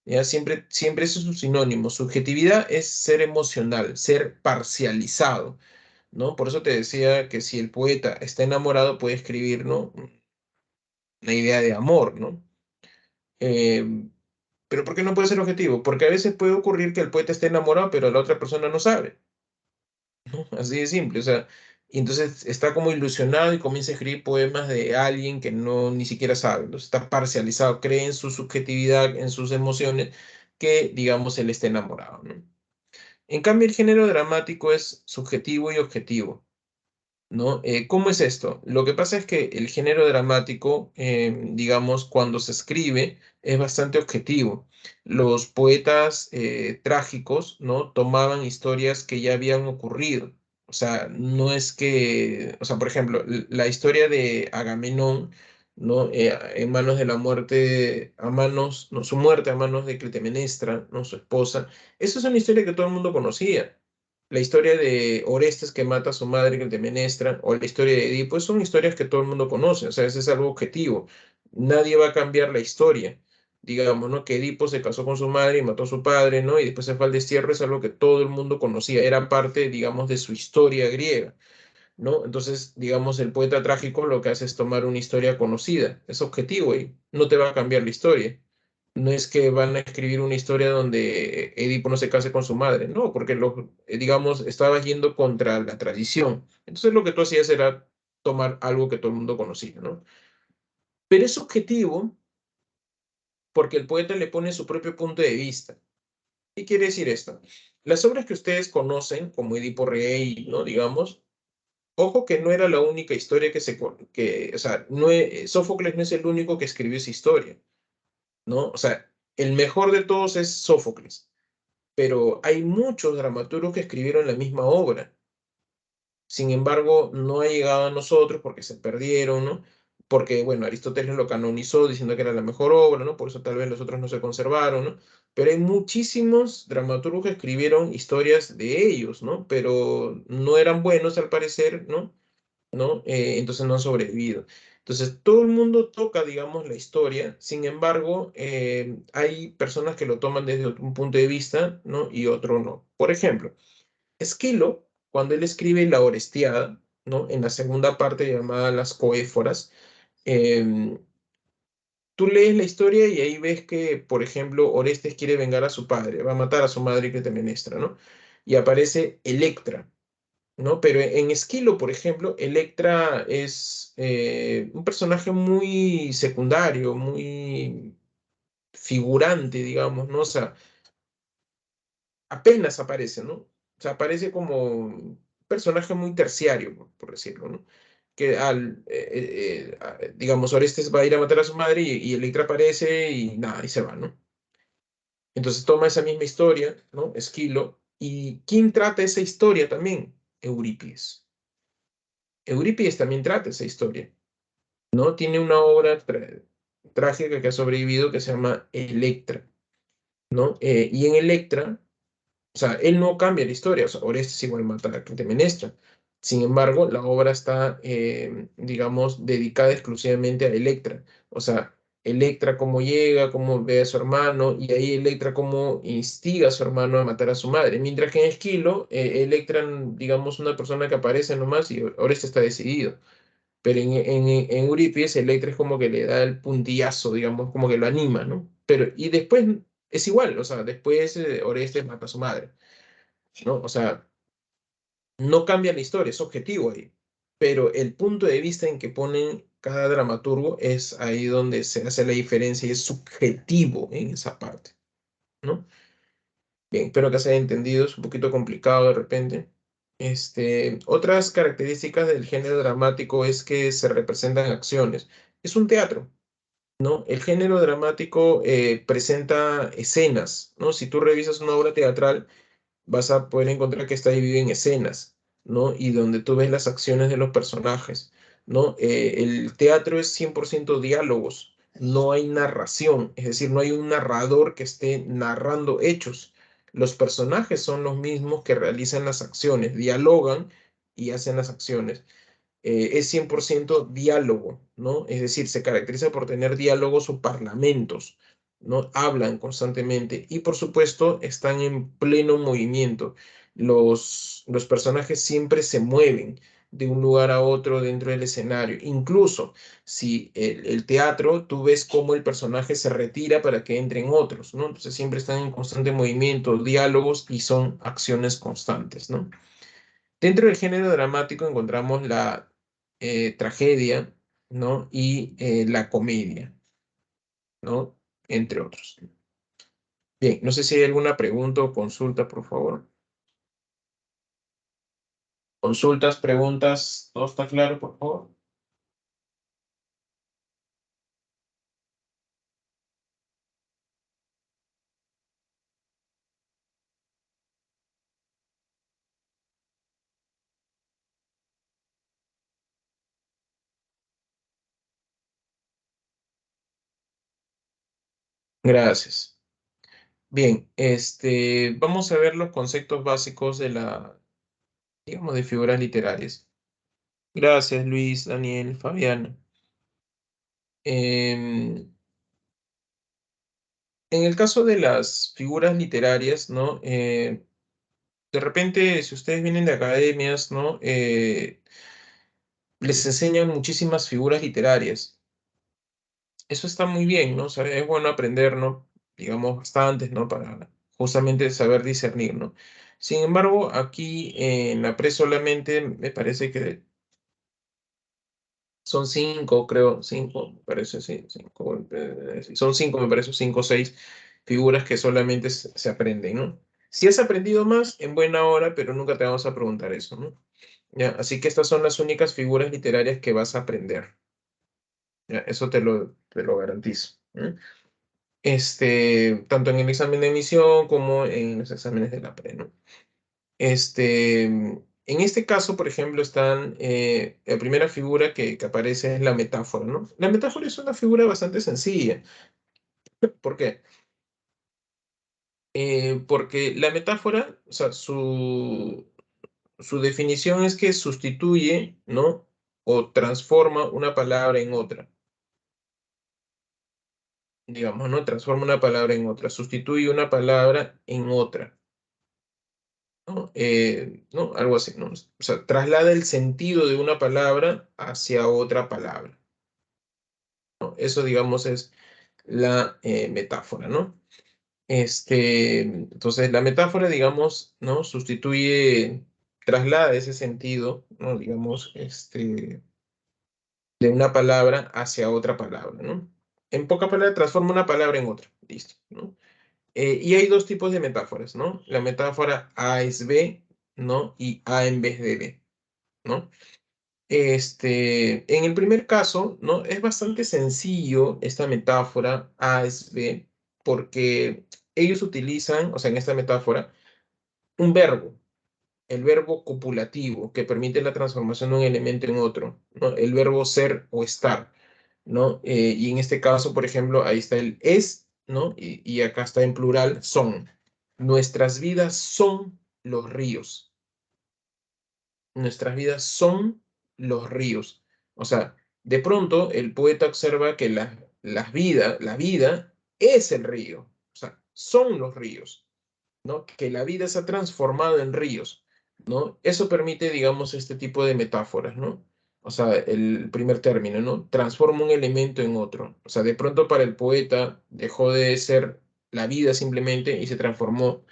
¿Ya? Siempre, siempre eso es un sinónimo. Subjetividad es ser emocional, ser parcializado, ¿no? Por eso te decía que si el poeta está enamorado, puede escribir, ¿no? Una idea de amor, ¿no? Eh, pero ¿por qué no puede ser objetivo? Porque a veces puede ocurrir que el poeta esté enamorado, pero la otra persona no sabe. Así de simple, o sea, y entonces está como ilusionado y comienza a escribir poemas de alguien que no ni siquiera sabe, entonces está parcializado, cree en su subjetividad, en sus emociones, que digamos él está enamorado, ¿no? En cambio, el género dramático es subjetivo y objetivo, ¿no? ¿Cómo es esto? Lo que pasa es que el género dramático, digamos, cuando se escribe, es bastante objetivo. Los poetas trágicos, ¿no? Tomaban historias que ya habían ocurrido. O sea, no es que, o sea, por ejemplo, la historia de Agamenón, ¿no? En manos de la muerte, a manos, no, su muerte a manos de Clitemnestra, ¿no? Su esposa. Esa es una historia que todo el mundo conocía. La historia de Orestes que mata a su madre, Clitemnestra, o la historia de Edipo, son historias que todo el mundo conoce, o sea, ese es algo objetivo. Nadie va a cambiar la historia. Digamos, ¿no? Que Edipo se casó con su madre y mató a su padre, ¿no? Y después se fue al destierro, es algo que todo el mundo conocía, era parte, digamos, de su historia griega, ¿no? Entonces, digamos, el poeta trágico lo que hace es tomar una historia conocida, es objetivo y no te va a cambiar la historia. No es que van a escribir una historia donde Edipo no se case con su madre, no, porque digamos, estaba yendo contra la tradición. Entonces lo que tú hacías era tomar algo que todo el mundo conocía, ¿no? Pero es objetivo porque el poeta le pone su propio punto de vista. ¿Qué quiere decir esto? Las obras que ustedes conocen, como Edipo Rey, ¿no? Digamos, ojo que no era la única historia o sea, Sófocles no es el único que escribió esa historia, ¿no? O sea, el mejor de todos es Sófocles, pero hay muchos dramaturgos que escribieron la misma obra. Sin embargo, no ha llegado a nosotros porque se perdieron, ¿no? Porque, bueno, Aristóteles lo canonizó diciendo que era la mejor obra, ¿no? Por eso tal vez los otros no se conservaron, ¿no? Pero hay muchísimos dramaturgos que escribieron historias de ellos, ¿no? Pero no eran buenos al parecer, ¿no? ¿No? Entonces no han sobrevivido. Entonces, todo el mundo toca, digamos, la historia, sin embargo, hay personas que lo toman desde un punto de vista, ¿no? Y otro no. Por ejemplo, Esquilo, cuando él escribe la Orestiada, ¿no? En la segunda parte llamada Las Coéforas, em, tú lees la historia y ahí ves que, por ejemplo, Orestes quiere vengar a su padre, va a matar a su madre Clitemnestra, ¿no? Y aparece Electra, ¿no? Pero en Esquilo, por ejemplo, Electra es un personaje muy secundario, muy figurante, digamos, ¿no? O sea, apenas aparece, ¿no? O sea, aparece como un personaje muy terciario, por decirlo, ¿no? Que digamos, Orestes va a ir a matar a su madre y Electra aparece y nada, y se va, ¿no? Entonces toma esa misma historia, ¿no? Esquilo. ¿Y quién trata esa historia también? Eurípides. Eurípides también trata esa historia, ¿no? Tiene una obra trágica que ha sobrevivido que se llama Electra, ¿no? Y en Electra, o sea, él no cambia la historia, o sea, Orestes igual mata a Clitemnestra. Sin embargo, la obra está, digamos, dedicada exclusivamente a Electra. O sea, Electra cómo llega, cómo ve a su hermano, y ahí Electra cómo instiga a su hermano a matar a su madre. Mientras que en Esquilo, Electra, digamos, una persona que aparece nomás y Orestes está decidido. Pero en Eurípides, Electra es como que le da el puntillazo, digamos, como que lo anima, ¿no? Pero, y después es igual, o sea, después Orestes mata a su madre, ¿no? O sea, no cambia la historia, es objetivo ahí. Pero el punto de vista en que ponen cada dramaturgo es ahí donde se hace la diferencia y es subjetivo en esa parte, ¿no? Bien, espero que se haya entendido, es un poquito complicado de repente. Otras características del género dramático es que se representan acciones. Es un teatro, ¿no? El género dramático presenta escenas, ¿no? Si tú revisas una obra teatral, vas a poder encontrar que está dividido en escenas, ¿no? Y donde tú ves las acciones de los personajes, ¿no? El teatro es 100% diálogos, no hay narración, es decir, no hay un narrador que esté narrando hechos. Los personajes son los mismos que realizan las acciones, dialogan y hacen las acciones. Es 100% diálogo, ¿no? Es decir, se caracteriza por tener diálogos o parlamentos, ¿no? Hablan constantemente y por supuesto están en pleno movimiento. Los personajes siempre se mueven de un lugar a otro dentro del escenario. Incluso si el teatro, tú ves cómo el personaje se retira para que entren otros, ¿no? Entonces siempre están en constante movimiento, diálogos y son acciones constantes, ¿no? Dentro del género dramático encontramos la tragedia, ¿no? Y la comedia, ¿no? Entre otros. Bien, no sé si hay alguna pregunta o consulta, por favor. Consultas, preguntas, ¿todo está claro, por favor? Gracias. Bien, vamos a ver los conceptos básicos de digamos, de figuras literarias. Gracias, Luis, Daniel, Fabián. En el caso de las figuras literarias, ¿no? De repente, si ustedes vienen de academias, ¿no? Les enseñan muchísimas figuras literarias. Eso está muy bien, ¿no? O sea, es bueno aprender, ¿no? Digamos, bastantes, ¿no? Para justamente saber discernir, ¿no? Sin embargo, aquí en la pre solamente me parece que son cinco, creo, cinco, me parece, sí, cinco, sí, son cinco, me parece, cinco o seis figuras que solamente se aprenden, ¿no? Si has aprendido más, en buena hora, pero nunca te vamos a preguntar eso, ¿no? Ya, así que estas son las únicas figuras literarias que vas a aprender. Ya, eso te lo garantizo. ¿Eh? Tanto en el examen de admisión como en los exámenes de la pre, ¿no? En este caso, por ejemplo, la primera figura que aparece es la metáfora, ¿no? La metáfora es una figura bastante sencilla. ¿Por qué? Porque la metáfora, o sea, su definición es que sustituye, ¿no? O transforma una palabra en otra. Digamos, ¿no? Transforma una palabra en otra, sustituye una palabra en otra. ¿No? ¿No? Algo así, ¿no? O sea, traslada el sentido de una palabra hacia otra palabra, ¿no? Eso, digamos, es la metáfora, ¿no? Entonces, la metáfora, digamos, ¿no? Traslada ese sentido, ¿no? Digamos, de una palabra hacia otra palabra, ¿no? En pocas palabras, transforma una palabra en otra, listo, ¿no? Y hay dos tipos de metáforas, ¿no? La metáfora A es B, ¿no? Y A en vez de B, ¿no? En el primer caso, ¿no? Es bastante sencillo esta metáfora A es B, porque ellos utilizan, o sea, en esta metáfora, un verbo, el verbo copulativo, que permite la transformación de un elemento en otro, ¿no? El verbo ser o estar, ¿no? Y en este caso, por ejemplo, ahí está el es, ¿no? Y acá está en plural, son. Nuestras vidas son los ríos. Nuestras vidas son los ríos. O sea, de pronto el poeta observa que la vida es el río. O sea, son los ríos, ¿no? Que la vida se ha transformado en ríos, ¿no? Eso permite, digamos, este tipo de metáforas, ¿no? O sea, el primer término, ¿no? Transforma un elemento en otro. O sea, de pronto para el poeta dejó de ser la vida simplemente y se transformó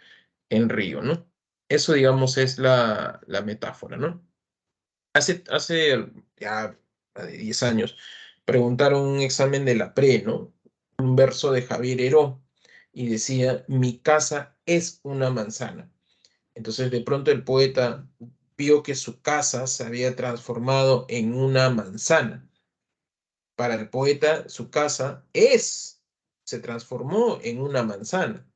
en río, ¿no? Eso, digamos, es la metáfora, ¿no? Hace ya 10 años preguntaron un examen de la pre, ¿no? Un verso de Javier Heró y decía, mi casa es una manzana. Entonces de pronto el poeta vio que su casa se había transformado en una manzana. Para el poeta su casa se transformó en una manzana,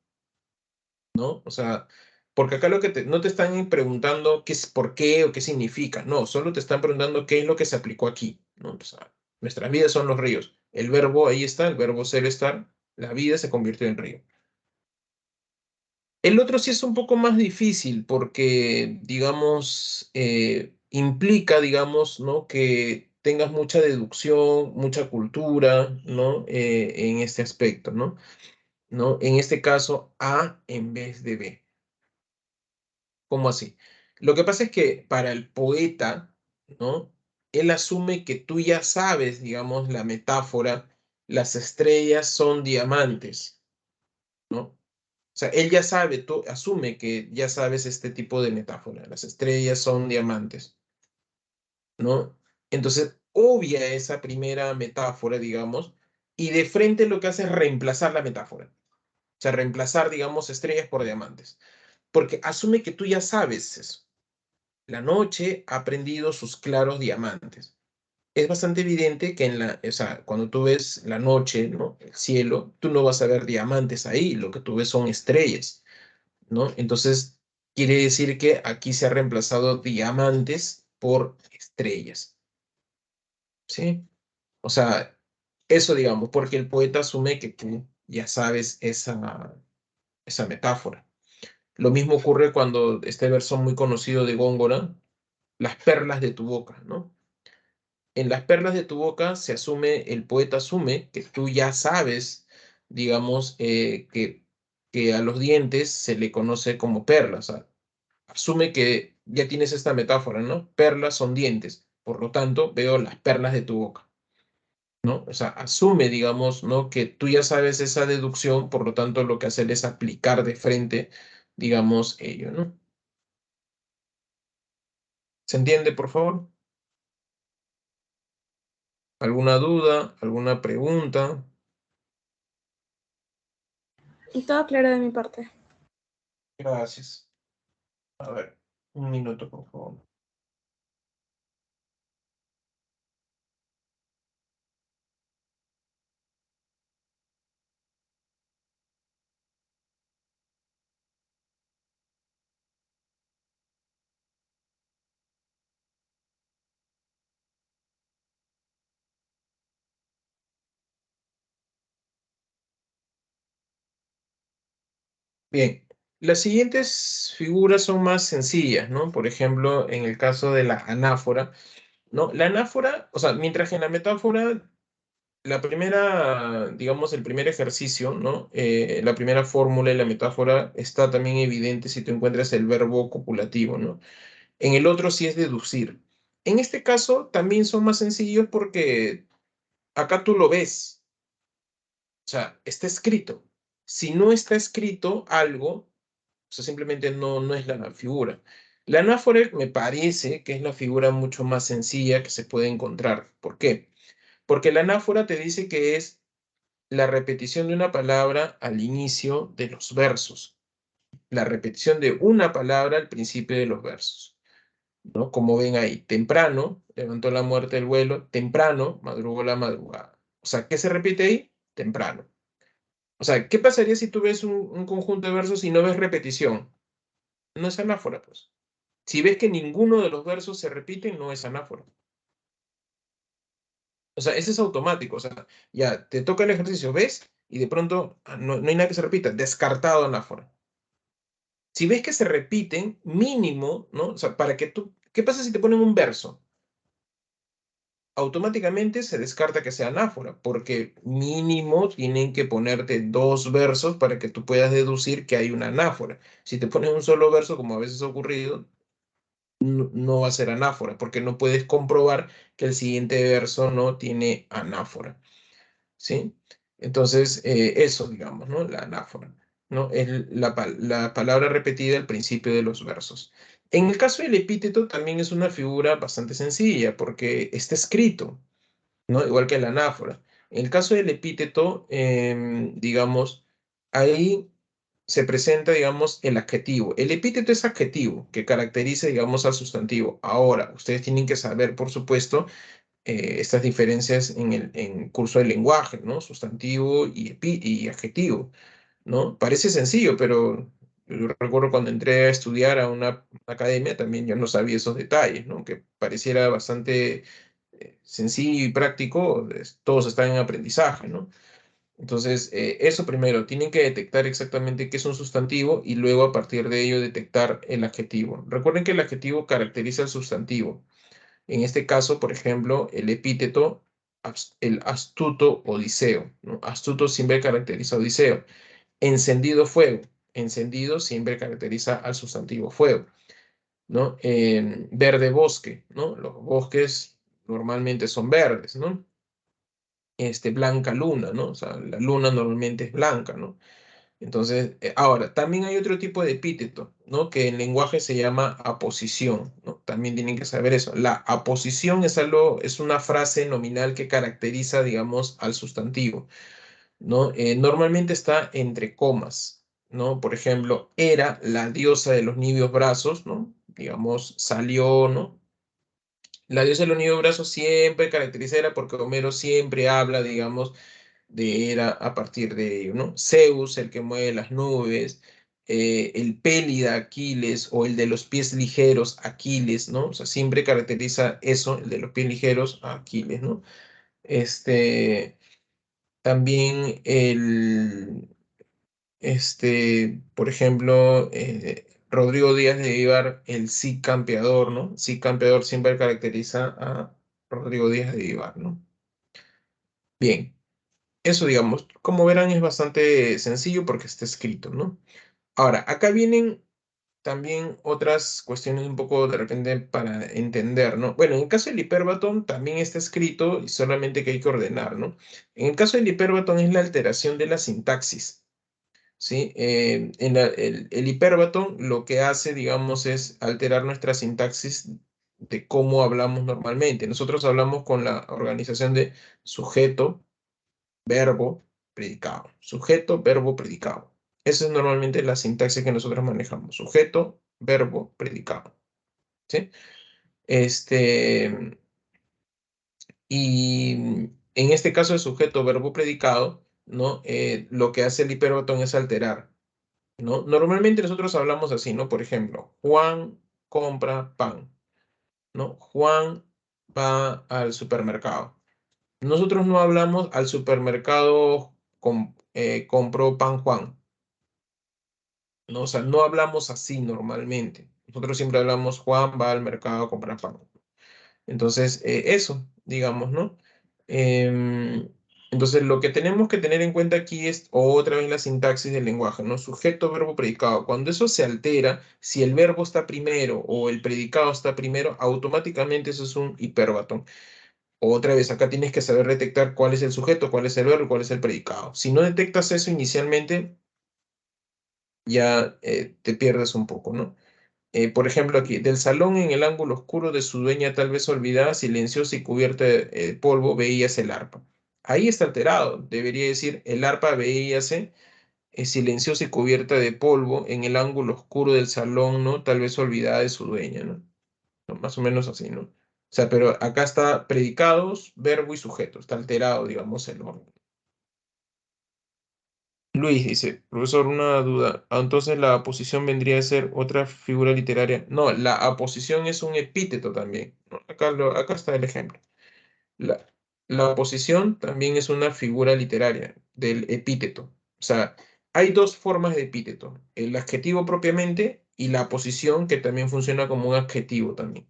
¿no? O sea, porque acá no te están preguntando por qué o qué significa, no, solo te están preguntando qué es lo que se aplicó aquí, ¿no? O sea, nuestras vidas son los ríos. El verbo ahí está, el verbo ser estar, la vida se convirtió en río. El otro sí es un poco más difícil porque, digamos, implica, digamos, ¿no? Que tengas mucha deducción, mucha cultura, ¿no? En este aspecto, ¿no? ¿No? En este caso, A en vez de B. ¿Cómo así? Lo que pasa es que para el poeta, ¿no? Él asume que tú ya sabes, digamos, la metáfora, las estrellas son diamantes, ¿no? O sea, él ya sabe, tú asume que ya sabes este tipo de metáfora, las estrellas son diamantes, ¿no? Entonces, obvia esa primera metáfora, digamos, y de frente lo que hace es reemplazar la metáfora, o sea, reemplazar, digamos, estrellas por diamantes, porque asume que tú ya sabes eso. La noche ha prendido sus claros diamantes. Es bastante evidente que o sea, cuando tú ves la noche, ¿no? El cielo, tú no vas a ver diamantes ahí, lo que tú ves son estrellas, ¿no? Entonces, quiere decir que aquí se ha reemplazado diamantes por estrellas, ¿sí? O sea, eso digamos, porque el poeta asume que tú ya sabes esa metáfora. Lo mismo ocurre cuando este verso muy conocido de Góngora, las perlas de tu boca, ¿no? En las perlas de tu boca el poeta asume que tú ya sabes, digamos, que a los dientes se le conoce como perlas. O sea, asume que ya tienes esta metáfora, ¿no? Perlas son dientes, por lo tanto, veo las perlas de tu boca, ¿no? O sea, asume, digamos, ¿no? Que tú ya sabes esa deducción, por lo tanto, lo que hace es aplicar de frente, digamos, ello, ¿no? ¿Se entiende, por favor? ¿Alguna duda? ¿Alguna pregunta? Y todo claro de mi parte. Gracias. A ver, un minuto, por favor. Bien, las siguientes figuras son más sencillas, ¿no? Por ejemplo, en el caso de la anáfora, ¿no? La anáfora, o sea, mientras que en la metáfora, la primera, digamos, el primer ejercicio, ¿no? La primera fórmula y la metáfora está también evidente si tú encuentras el verbo copulativo, ¿no? En el otro sí es deducir. En este caso también son más sencillos porque acá tú lo ves, o sea, está escrito. Si no está escrito algo, o sea, simplemente no es la figura. La anáfora me parece que es la figura mucho más sencilla que se puede encontrar. ¿Por qué? Porque la anáfora te dice que es la repetición de una palabra al inicio de los versos. La repetición de una palabra al principio de los versos, ¿no? Como ven ahí, temprano, levantó la muerte el vuelo, temprano, madrugó la madrugada. O sea, ¿qué se repite ahí? Temprano. O sea, ¿qué pasaría si tú ves un conjunto de versos y no ves repetición? No es anáfora, pues. Si ves que ninguno de los versos se repite, no es anáfora. O sea, ese es automático. O sea, ya te toca el ejercicio, ves, y de pronto no hay nada que se repita. Descartado anáfora. Si ves que se repiten, mínimo, ¿no? O sea, para que tú. ¿Qué pasa si te ponen un verso? Automáticamente se descarta que sea anáfora, porque mínimo tienen que ponerte dos versos para que tú puedas deducir que hay una anáfora. Si te ponen un solo verso, como a veces ha ocurrido, no va a ser anáfora, porque no puedes comprobar que el siguiente verso no tiene anáfora, ¿sí? Entonces, eso, digamos, ¿no? La anáfora, ¿no? Es la palabra repetida al principio de los versos. En el caso del epíteto también es una figura bastante sencilla, porque está escrito, ¿no? Igual que la anáfora. En el caso del epíteto, digamos, ahí se presenta, digamos, el adjetivo. El epíteto es adjetivo que caracteriza, digamos, al sustantivo. Ahora, ustedes tienen que saber, por supuesto, estas diferencias en el curso del lenguaje, ¿no? Sustantivo y adjetivo, ¿no? Parece sencillo, pero yo recuerdo cuando entré a estudiar a una academia, también yo no sabía esos detalles, ¿no? Que pareciera bastante sencillo y práctico, todos están en aprendizaje, ¿no? Entonces, eso primero, tienen que detectar exactamente qué es un sustantivo y luego a partir de ello detectar el adjetivo. Recuerden que el adjetivo caracteriza al sustantivo. En este caso, por ejemplo, el epíteto, el astuto Odiseo, ¿no? Astuto siempre caracteriza a Odiseo. Encendido fuego. Encendido siempre caracteriza al sustantivo fuego, ¿no? Verde bosque, ¿no? Los bosques normalmente son verdes, ¿no? Blanca luna, ¿no? O sea, la luna normalmente es blanca, ¿no? Entonces, ahora, también hay otro tipo de epíteto, ¿no? Que en lenguaje se llama aposición, ¿no? También tienen que saber eso. La aposición es algo, es una frase nominal que caracteriza, digamos, al sustantivo, ¿no? Normalmente está entre comas, ¿no? Por ejemplo, era la diosa de los niveos brazos, ¿no? digamos, salió, ¿no? La diosa del unido brazo siempre caracteriza era porque Homero siempre habla, digamos, de era a partir de ello, ¿no? Zeus, el que mueve las nubes, el Pélida Aquiles o el de los pies ligeros Aquiles, ¿no? O sea, siempre caracteriza eso, el de los pies ligeros a Aquiles, ¿no? Este, también por ejemplo, Rodrigo Díaz de Vivar, el Cid campeador, ¿no? Cid campeador siempre caracteriza a Rodrigo Díaz de Vivar, ¿no? Bien, eso digamos, como verán es bastante sencillo porque está escrito, ¿no? Ahora, acá vienen también otras cuestiones un poco de repente para entender, ¿no? Bueno, en el caso del hiperbatón también está escrito y solamente que hay que ordenar, ¿no? En el caso del hiperbatón es la alteración de la sintaxis. ¿Sí? El hiperbatón lo que hace, digamos, es alterar nuestra sintaxis de cómo hablamos normalmente. Nosotros hablamos con la organización de sujeto, verbo, predicado. Sujeto, verbo, predicado. Esa es normalmente la sintaxis que nosotros manejamos. Sujeto, verbo, predicado. ¿Sí? Este, y en este caso de sujeto, verbo, predicado, ¿no? Lo que hace el hiperbatón es alterar. ¿No? Normalmente nosotros hablamos así, ¿no? Por ejemplo, Juan compra pan, ¿no? Juan va al supermercado. Nosotros no hablamos al supermercado compró pan Juan, ¿no? O sea, no hablamos así normalmente. Nosotros siempre hablamos Juan va al mercado a comprar pan. Entonces, eso, digamos, ¿no? Em, entonces, lo que tenemos que tener en cuenta aquí es otra vez la sintaxis del lenguaje, ¿no? Sujeto, verbo, predicado. Cuando eso se altera, si el verbo está primero o el predicado está primero, automáticamente eso es un hiperbatón. Otra vez, acá tienes que saber detectar cuál es el sujeto, cuál es el verbo, cuál es el predicado. Si no detectas eso inicialmente, ya te pierdes un poco, ¿no? Por ejemplo, aquí, del salón en el ángulo oscuro de su dueña, tal vez olvidada, silenciosa y cubierta de polvo, veíase el arpa. Ahí está alterado. Debería decir, el arpa veíase silenciosa y cubierta de polvo en el ángulo oscuro del salón, ¿no? Tal vez olvidada de su dueña, ¿no? No, más o menos así, ¿no? O sea, pero acá está predicados, verbo y sujeto. Está alterado, digamos, el orden. Luis dice, profesor, una duda. Entonces la aposición vendría a ser otra figura literaria. No, la aposición es un epíteto también, ¿no? Acá está el ejemplo. La, la aposición también es una figura literaria del epíteto. O sea, hay dos formas de epíteto. El adjetivo propiamente y la aposición que también funciona como un adjetivo también.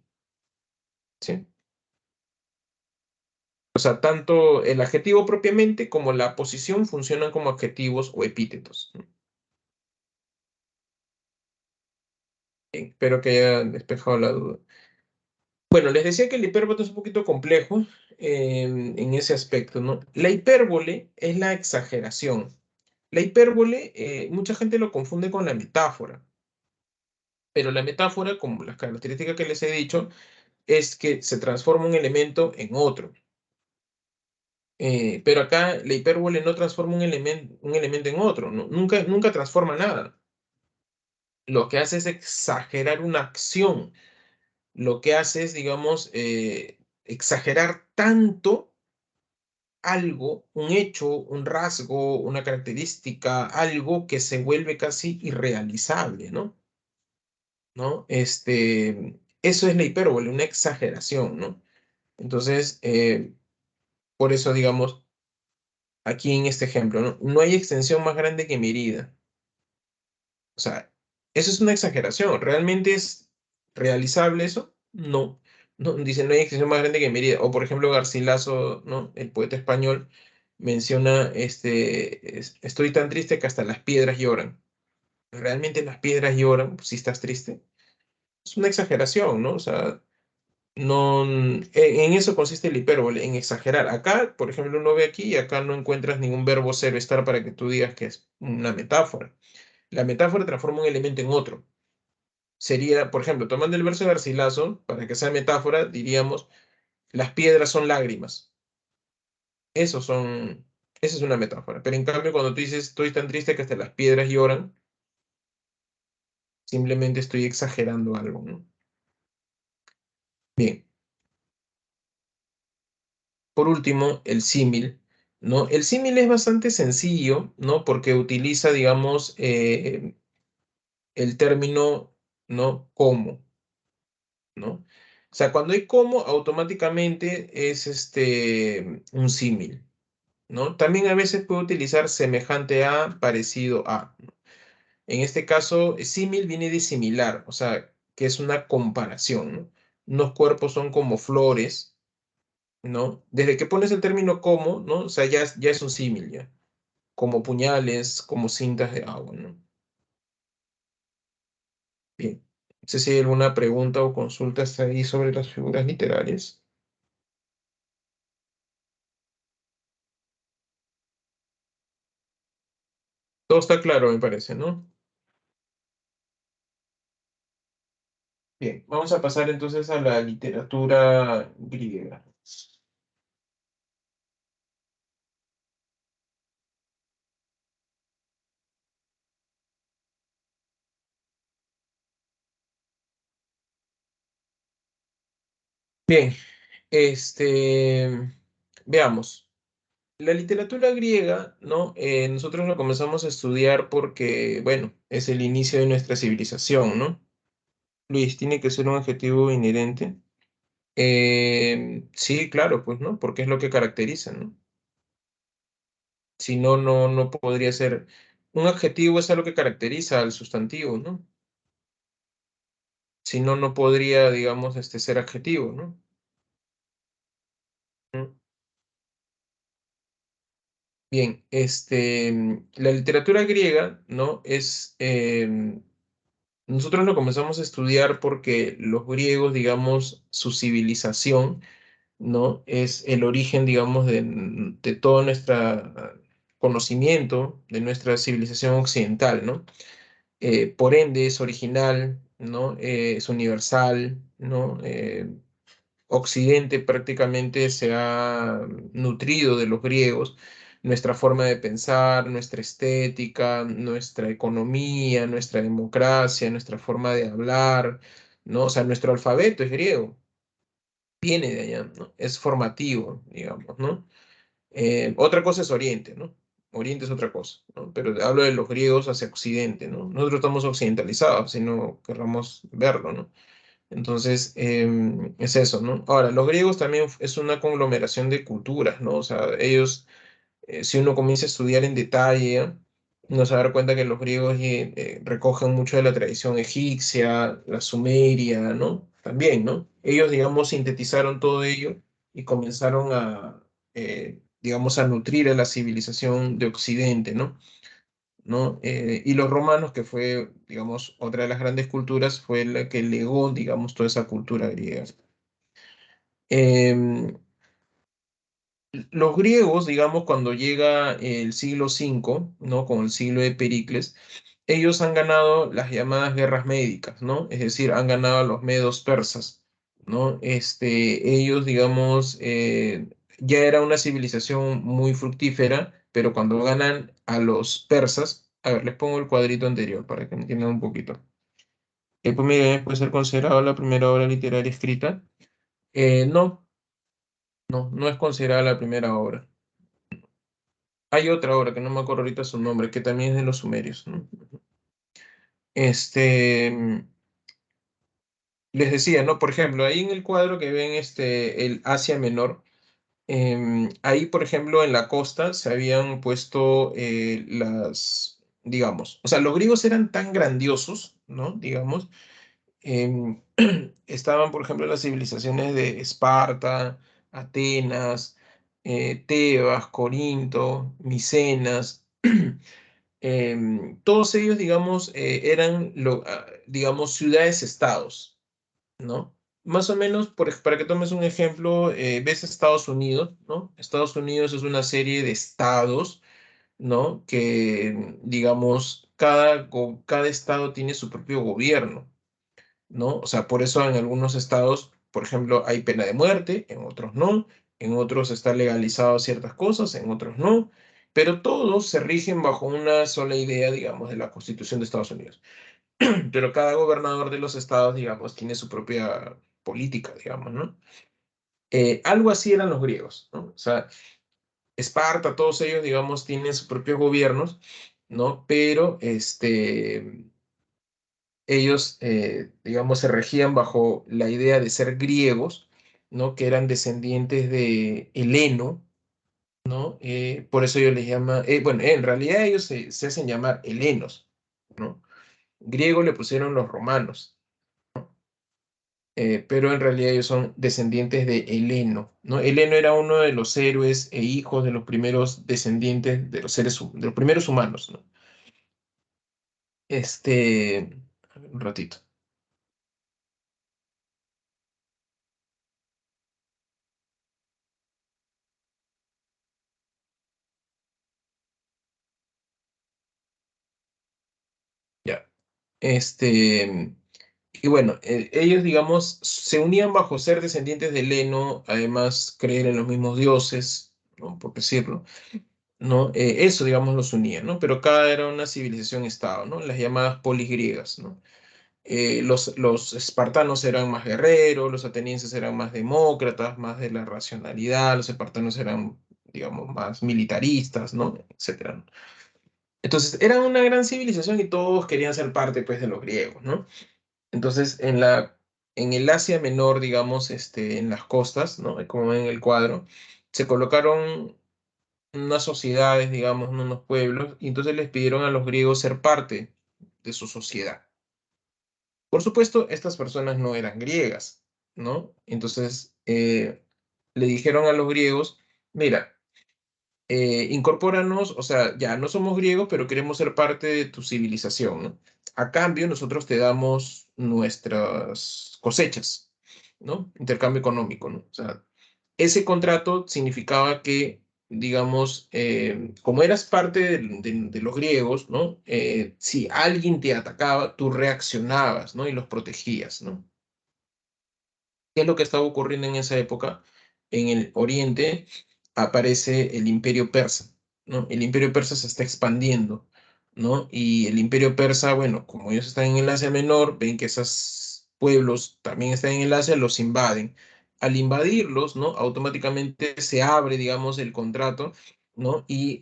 ¿Sí? O sea, tanto el adjetivo propiamente como la aposición funcionan como adjetivos o epítetos, ¿no? Espero que haya despejado la duda. Bueno, les decía que el hipérbole es un poquito complejo en ese aspecto, ¿no? La hipérbole es la exageración. La hipérbole, mucha gente lo confunde con la metáfora, pero la metáfora, como las características que les he dicho, es que se transforma un elemento en otro. Pero acá la hipérbole no transforma un elemento en otro, ¿no? Nunca transforma nada. Lo que hace es exagerar una acción. Lo que hace es, digamos, exagerar tanto algo, un hecho, un rasgo, una característica, algo que se vuelve casi irrealizable, ¿no? ¿No? Eso es la hipérbole, una exageración, ¿no? Entonces, por eso, digamos, aquí en este ejemplo, ¿no? No hay extensión más grande que mi herida. O sea, eso es una exageración. ¿Realmente es realizable eso? No. No, dice, no hay extensión más grande que Mérida. O por ejemplo, Garcilaso, ¿no? El poeta español menciona, estoy tan triste que hasta las piedras lloran. ¿Realmente las piedras lloran si estás triste? Es una exageración, ¿no? O sea, no, en eso consiste el hipérbole, en exagerar. Acá, por ejemplo, uno ve aquí y acá no encuentras ningún verbo ser o estar para que tú digas que es una metáfora. La metáfora transforma un elemento en otro. Sería, por ejemplo, tomando el verso de Garcilaso, para que sea metáfora, diríamos, las piedras son lágrimas. Eso son, esa es una metáfora. Pero en cambio, cuando tú dices, estoy tan triste que hasta las piedras lloran, simplemente estoy exagerando algo, ¿no? Bien, por último, el símil, ¿no? El símil es bastante sencillo, ¿no? Porque utiliza, digamos, el término, ¿no? Como, ¿no? O sea, cuando hay como, automáticamente es un símil, ¿no? También a veces puede utilizar semejante a, parecido a. En este caso, símil viene de similar, o sea, que es una comparación, ¿no? Unos cuerpos son como flores, ¿no? Desde que pones el término como, ¿no? O sea, ya es un símil, ya. Como puñales, como cintas de agua, ¿no? Bien. No sé si hay alguna pregunta o consulta hasta ahí sobre las figuras literarias. Todo está claro, me parece, ¿no? Bien, vamos a pasar entonces a la literatura griega. Bien, veamos. La literatura griega, ¿no? Nosotros lo comenzamos a estudiar porque, bueno, es el inicio de nuestra civilización, ¿no? Luis, tiene que ser un adjetivo inherente. Sí, claro, pues, ¿no? Porque es lo que caracteriza, ¿no? Si no, no podría ser. Un adjetivo es algo que caracteriza al sustantivo, ¿no? Si no, no podría, digamos, ser adjetivo, ¿no? Mm. Bien, la literatura griega, ¿no? Nosotros lo comenzamos a estudiar porque los griegos, digamos, su civilización, ¿no? Es el origen, digamos, de todo nuestro conocimiento, de nuestra civilización occidental, ¿no? Por ende, es original, ¿no? Es universal, ¿no? Occidente prácticamente se ha nutrido de los griegos, nuestra forma de pensar, nuestra estética, nuestra economía, nuestra democracia, nuestra forma de hablar, ¿no? O sea, nuestro alfabeto es griego, viene de allá, ¿no? Es formativo, digamos, ¿no? Otra cosa es Oriente, ¿no? Oriente es otra cosa, ¿no? Pero hablo de los griegos hacia Occidente, ¿no? Nosotros estamos occidentalizados, si no querramos verlo, ¿no? Entonces, es eso, ¿no? Ahora, los griegos también es una conglomeración de culturas, ¿no? O sea, ellos, si uno comienza a estudiar en detalle, uno se va a dar cuenta que los griegos recogen mucho de la tradición egipcia, la sumeria, ¿no? También, ¿no? Ellos, digamos, sintetizaron todo ello y comenzaron digamos, a nutrir a la civilización de Occidente, ¿no? ¿No? Y los romanos, que fue, digamos, otra de las grandes culturas, fue la que legó, digamos, toda esa cultura griega. Em, los griegos, digamos, cuando llega el siglo V, ¿no? Con el siglo de Pericles, ellos han ganado las llamadas guerras médicas, ¿no? Es decir, han ganado a los medos persas, ¿no? Ellos, digamos, ya era una civilización muy fructífera, pero cuando ganan a los persas, a ver, les pongo el cuadrito anterior para que me entiendan un poquito. Hipómenes puede ser considerada la primera obra literaria escrita. No, no es considerada la primera obra. Hay otra obra que no me acuerdo ahorita su nombre, que también es de los sumerios, ¿no? Este, Les decía, ¿no? Por ejemplo, ahí en el cuadro que ven el Asia Menor, ahí, por ejemplo, en la costa se habían puesto digamos, o sea, los griegos eran tan grandiosos, ¿no? Digamos, em, estaban, por ejemplo, las civilizaciones de Esparta, Atenas, Tebas, Corinto, Micenas. Todos ellos, digamos, eran, digamos, ciudades-estados, ¿no? Más o menos, para que tomes un ejemplo, ves Estados Unidos, ¿no? Estados Unidos es una serie de estados, ¿no? Que, digamos, cada estado tiene su propio gobierno, ¿no? O sea, por eso en algunos estados, por ejemplo, hay pena de muerte, en otros no, en otros está legalizado ciertas cosas, en otros no, pero todos se rigen bajo una sola idea, digamos, de la Constitución de Estados Unidos. Pero cada gobernador de los estados, digamos, tiene su propia política, digamos, ¿no? Algo así eran los griegos, ¿no? O sea, Esparta, todos ellos, digamos, tienen sus propios gobiernos, ¿no? Pero ellos, digamos, se regían bajo la idea de ser griegos, ¿no? Que eran descendientes de Heleno, ¿no? Por eso ellos les llaman, bueno, en realidad ellos se hacen llamar helenos, ¿no? Griego le pusieron los romanos, pero en realidad ellos son descendientes de Heleno, ¿no? Heleno era uno de los héroes e hijos de los primeros descendientes de los de los primeros humanos, ¿no? A ver, un ratito. Ya. Y bueno, ellos, digamos, se unían bajo ser descendientes de Heleno, además creer en los mismos dioses, ¿no? Por decirlo, ¿no? Eso, digamos, los unía, ¿no? Pero cada era una civilización-estado, ¿no? Las llamadas polis griegas, ¿no? Los espartanos eran más guerreros, los atenienses eran más demócratas, más de la racionalidad, los espartanos eran, digamos, más militaristas, ¿no? Etcétera, ¿no? Entonces, era una gran civilización y todos querían ser parte, pues, de los griegos, ¿no? Entonces, en el Asia Menor, digamos, en las costas, ¿no? Como ven en el cuadro, se colocaron unas sociedades, digamos, ¿no? Unos pueblos, y entonces les pidieron a los griegos ser parte de su sociedad. Por supuesto, estas personas no eran griegas, ¿no? Entonces, le dijeron a los griegos, mira, incorpóranos, o sea, ya no somos griegos, pero queremos ser parte de tu civilización, ¿no? A cambio, nosotros te damos nuestras cosechas, ¿no? Intercambio económico, ¿no? O sea, ese contrato significaba que, digamos, como eras parte de los griegos, ¿no? Si alguien te atacaba, tú reaccionabas, ¿no? Y los protegías, ¿no? ¿Qué es lo que estaba ocurriendo en esa época? En el Oriente aparece el Imperio Persa, ¿no? El Imperio Persa se está expandiendo, ¿no? Y el Imperio Persa, bueno, como ellos están en el Asia Menor, ven que esos pueblos también están en el Asia, los invaden. Al invadirlos, ¿no? Automáticamente se abre, digamos, el contrato, ¿no? Y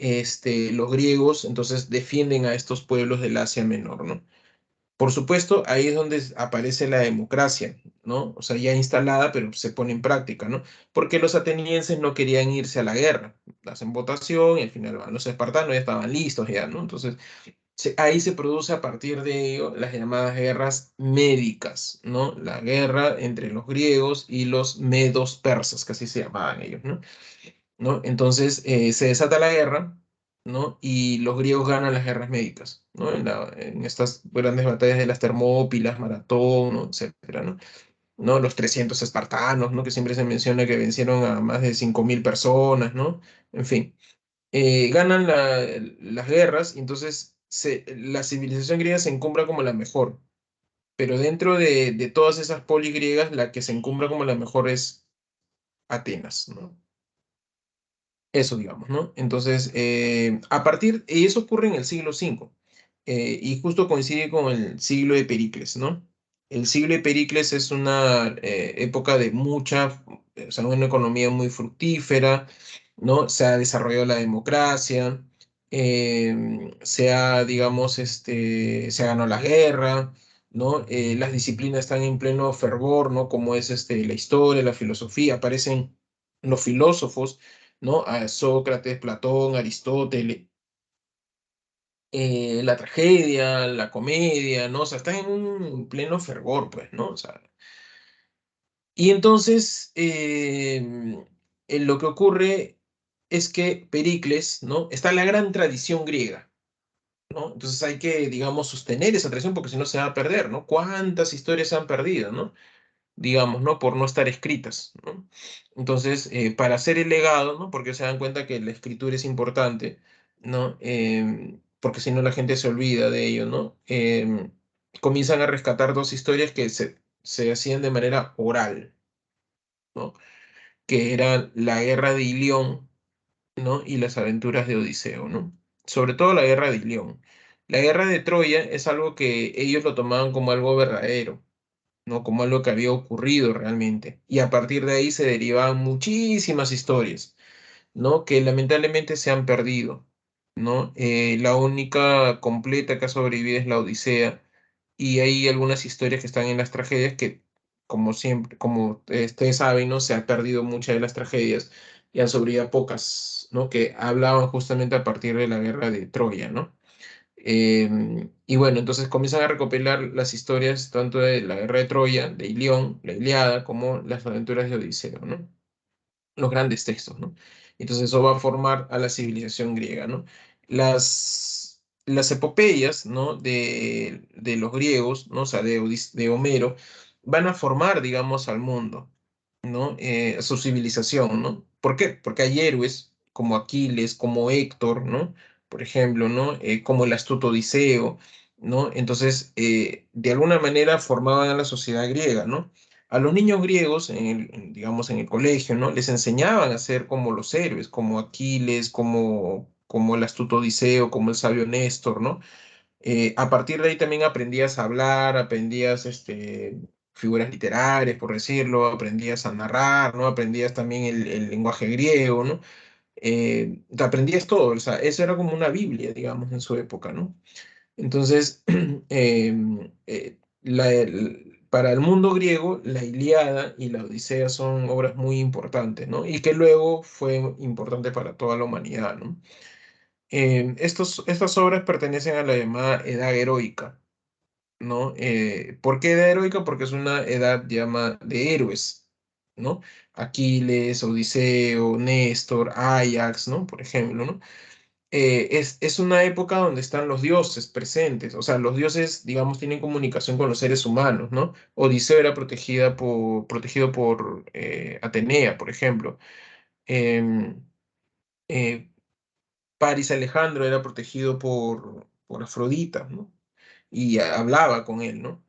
los griegos entonces defienden a estos pueblos del Asia Menor, ¿no? Por supuesto, ahí es donde aparece la democracia, ¿no? O sea, ya instalada, pero se pone en práctica, ¿no? Porque los atenienses no querían irse a la guerra. Hacen votación y al final van. Los espartanos ya estaban listos ya, ¿no? Entonces, ahí se produce a partir de ello las llamadas guerras médicas, ¿no? La guerra entre los griegos y los medos persas, que así se llamaban ellos, ¿no? ¿No? Entonces se desata la guerra, ¿no? Y los griegos ganan las guerras médicas, ¿no? En estas grandes batallas de las Termópilas, Maratón, ¿no? Etcétera, ¿no? ¿No? Los 300 espartanos, ¿no? Que siempre se menciona que vencieron a más de 5.000 personas, ¿no? En fin, ganan las guerras y entonces la civilización griega se encumbra como la mejor, pero dentro de todas esas polis griegas, la que se encumbra como la mejor es Atenas, ¿no? Eso, digamos, ¿no? Entonces, y eso ocurre en el siglo V, y justo coincide con el siglo de Pericles, ¿no? El siglo de Pericles es una época de o sea, una economía muy fructífera, ¿no? Se ha desarrollado la democracia, digamos, se ganó la guerra, ¿no? Las disciplinas están en pleno fervor, ¿no? Como es la historia, la filosofía, aparecen los filósofos, ¿no? A Sócrates, Platón, Aristóteles, la tragedia, la comedia, ¿no? O sea, están en un pleno fervor, pues, ¿no? O sea, y entonces lo que ocurre es que Pericles, ¿no? Está la gran tradición griega, ¿no? Entonces hay que, digamos, sostener esa tradición porque si no se va a perder, ¿no? ¿Cuántas historias se han perdido, ¿no? Digamos, ¿no? Por no estar escritas, ¿no? Entonces, para hacer el legado, ¿no? Porque se dan cuenta que la escritura es importante, ¿no? Porque si no la gente se olvida de ello, ¿no? Comienzan a rescatar dos historias que se hacían de manera oral, ¿no? Que eran la guerra de Ilión, ¿no? Y las aventuras de Odiseo, ¿no? Sobre todo la guerra de Ilión. La guerra de Troya es algo que ellos lo tomaban como algo verdadero, ¿no? Como algo que había ocurrido realmente. Y a partir de ahí se derivaban muchísimas historias, ¿no? Que lamentablemente se han perdido, ¿no? La única completa que ha sobrevivido es la Odisea, y hay algunas historias que están en las tragedias que, como siempre, como ustedes saben, ¿no? Se han perdido muchas de las tragedias y han sobrevivido pocas, ¿no? Que hablaban justamente a partir de la guerra de Troya, ¿no? Y bueno, entonces comienzan a recopilar las historias tanto de la guerra de Troya, de Ilión, la Ilíada, como las aventuras de Odiseo, ¿no? Los grandes textos, ¿no? Entonces eso va a formar a la civilización griega, ¿no? Las epopeyas, ¿no? De los griegos, ¿no? O sea, de Homero, van a formar, digamos, al mundo, ¿no? Su civilización, ¿no? ¿Por qué? Porque hay héroes como Aquiles, como Héctor, ¿no? Por ejemplo, ¿no? Como el astuto Odiseo, ¿no? Entonces, de alguna manera formaban a la sociedad griega, ¿no? A los niños griegos, digamos, en el colegio, ¿no? Les enseñaban a ser como los héroes, como Aquiles, como el astuto Odiseo, como el sabio Néstor, ¿no? A partir de ahí también aprendías a hablar, aprendías figuras literarias, por decirlo, aprendías a narrar, ¿no? Aprendías también el lenguaje griego, ¿no? Te aprendías todo, o sea, eso era como una Biblia, digamos, en su época, ¿no? Entonces, para el mundo griego, la Ilíada y la Odisea son obras muy importantes, ¿no? Y que luego fue importante para toda la humanidad, ¿no? Estas obras pertenecen a la llamada Edad Heroica, ¿no? ¿Por qué Edad Heroica? Porque es una edad llama de héroes, ¿no? Aquiles, Odiseo, Néstor, Ajax, ¿no? Por ejemplo, ¿no? Es una época donde están los dioses presentes, o sea, los dioses, digamos, tienen comunicación con los seres humanos, ¿no? Odiseo era protegido por Atenea, por ejemplo. Em, eh, Paris Alejandro era protegido por Afrodita, ¿no? Y hablaba con él, ¿no?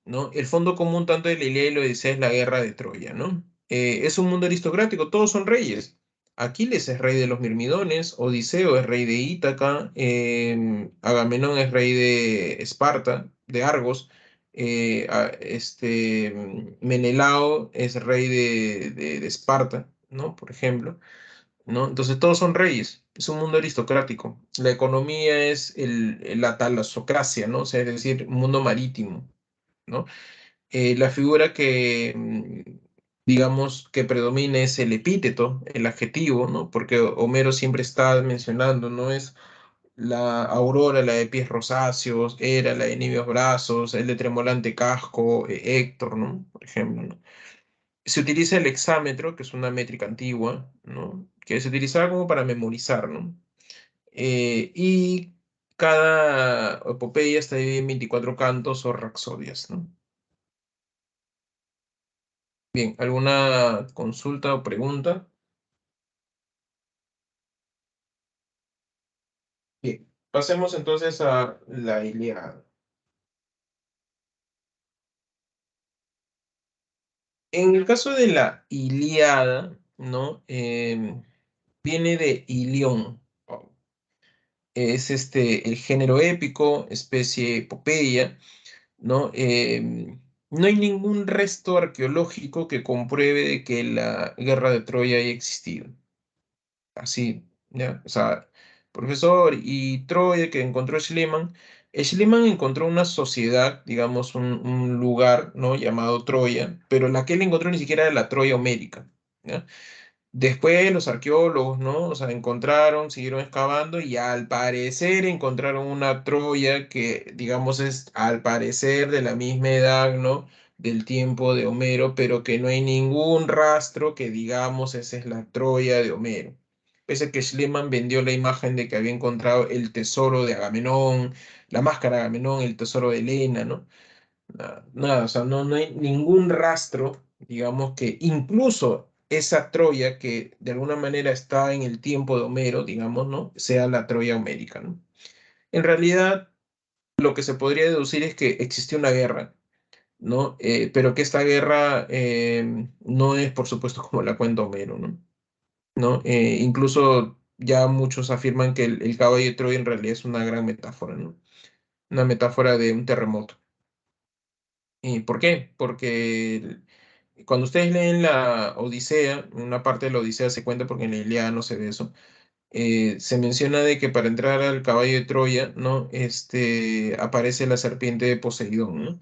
¿No? El fondo común tanto de la Ilíada y la Odisea es la guerra de Troya, ¿no? Es un mundo aristocrático, todos son reyes. Aquiles es rey de los Mirmidones, Odiseo es rey de Ítaca, Agamenón es rey de Esparta, de Argos, Menelao es rey de Esparta, ¿no? Por ejemplo, ¿no? Entonces todos son reyes, es un mundo aristocrático. La economía es la talasocracia, ¿no? O sea, es decir, un mundo marítimo, ¿no? La figura que, digamos, que predomina es el epíteto, el adjetivo, ¿no? Porque Homero siempre está mencionando, ¿no? Es la Aurora, la de pies rosáceos, Hera, la de niveos brazos, el de tremolante casco, Héctor, ¿no? Por ejemplo, ¿no? Se utiliza el hexámetro, que es una métrica antigua, ¿no? Que se utilizaba como para memorizar, ¿no? Y cada epopeya está dividida en 24 cantos o rapsodias, ¿no? Bien, ¿alguna consulta o pregunta? Bien, pasemos entonces a la Ilíada. En el caso de la Ilíada, ¿no? Viene de Ilión. Es el género épico, especie epopeya, ¿no? No hay ningún resto arqueológico que compruebe de que la guerra de Troya haya existido. Así, ¿ya? O sea, profesor, y Troya que encontró Schliemann encontró una sociedad, digamos, un lugar, ¿no? Llamado Troya, pero la que él encontró ni siquiera era la Troya homérica, ¿ya? Después los arqueólogos, ¿no? O sea, encontraron, siguieron excavando y al parecer encontraron una Troya que, digamos, es al parecer de la misma edad, ¿no? Del tiempo de Homero, pero que no hay ningún rastro que digamos esa es la Troya de Homero. Pese a que Schliemann vendió la imagen de que había encontrado el tesoro de Agamenón, la máscara de Agamenón, el tesoro de Helena, ¿no? Nada, nada, o sea, no hay ningún rastro, digamos, que incluso esa Troya que de alguna manera está en el tiempo de Homero, digamos, ¿no? Sea la Troya homérica, ¿no? En realidad, lo que se podría deducir es que existió una guerra, ¿no? Pero que esta guerra no es, por supuesto, como la cuenta Homero, ¿no? ¿No? Incluso ya muchos afirman que el caballo de Troya en realidad es una gran metáfora, ¿no? Una metáfora de un terremoto. ¿Por qué? Porque cuando ustedes leen la Odisea, una parte de la Odisea se cuenta porque en la Ilíada no se ve eso, se menciona de que para entrar al caballo de Troya, ¿no? Aparece la serpiente de Poseidón, ¿no?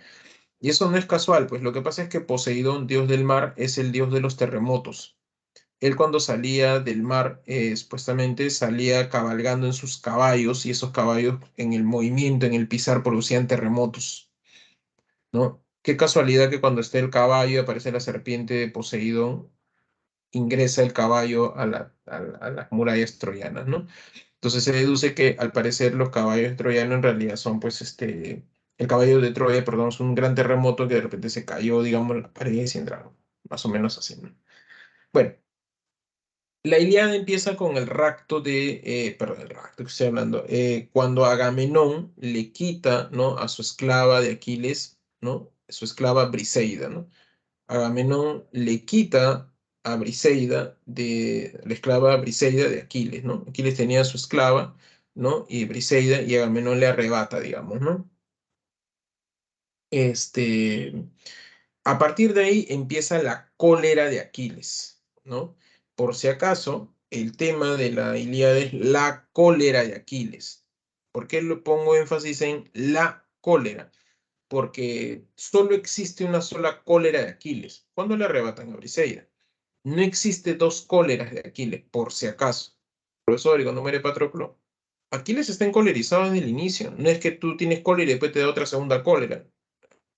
Y eso no es casual, pues lo que pasa es que Poseidón, dios del mar, es el dios de los terremotos. Él cuando salía del mar, supuestamente salía cabalgando en sus caballos y esos caballos en el movimiento, en el pisar, producían terremotos, ¿no? Qué casualidad que cuando esté el caballo y aparece la serpiente de Poseidón, ingresa el caballo a las murallas troyanas, ¿no? Entonces se deduce que al parecer los caballos troyanos en realidad son pues el caballo de Troya, perdón, es un gran terremoto que de repente se cayó, digamos, en las paredes y entraron, más o menos así, ¿no? Bueno, la Ilíada empieza con el rapto perdón, el rapto que estoy hablando, cuando Agamenón le quita, ¿no? A su esclava de Aquiles, ¿no? Su esclava Briseida, ¿no? Agamenón le quita a Briseida, la esclava Briseida de Aquiles, ¿no? Aquiles tenía a su esclava, ¿no? Y Briseida, y Agamenón le arrebata, digamos, ¿no? Este, a partir de ahí empieza la cólera de Aquiles, ¿no? Por si acaso, el tema de la Ilíada es la cólera de Aquiles. ¿Por qué le pongo énfasis en la cólera? Porque solo existe una sola cólera de Aquiles, cuando le arrebatan a Briseida. No existe dos cóleras de Aquiles, por si acaso. Profesor, y cuando muere Patroclo, Aquiles está encolerizado desde el inicio. No es que tú tienes cólera y después te da otra segunda cólera.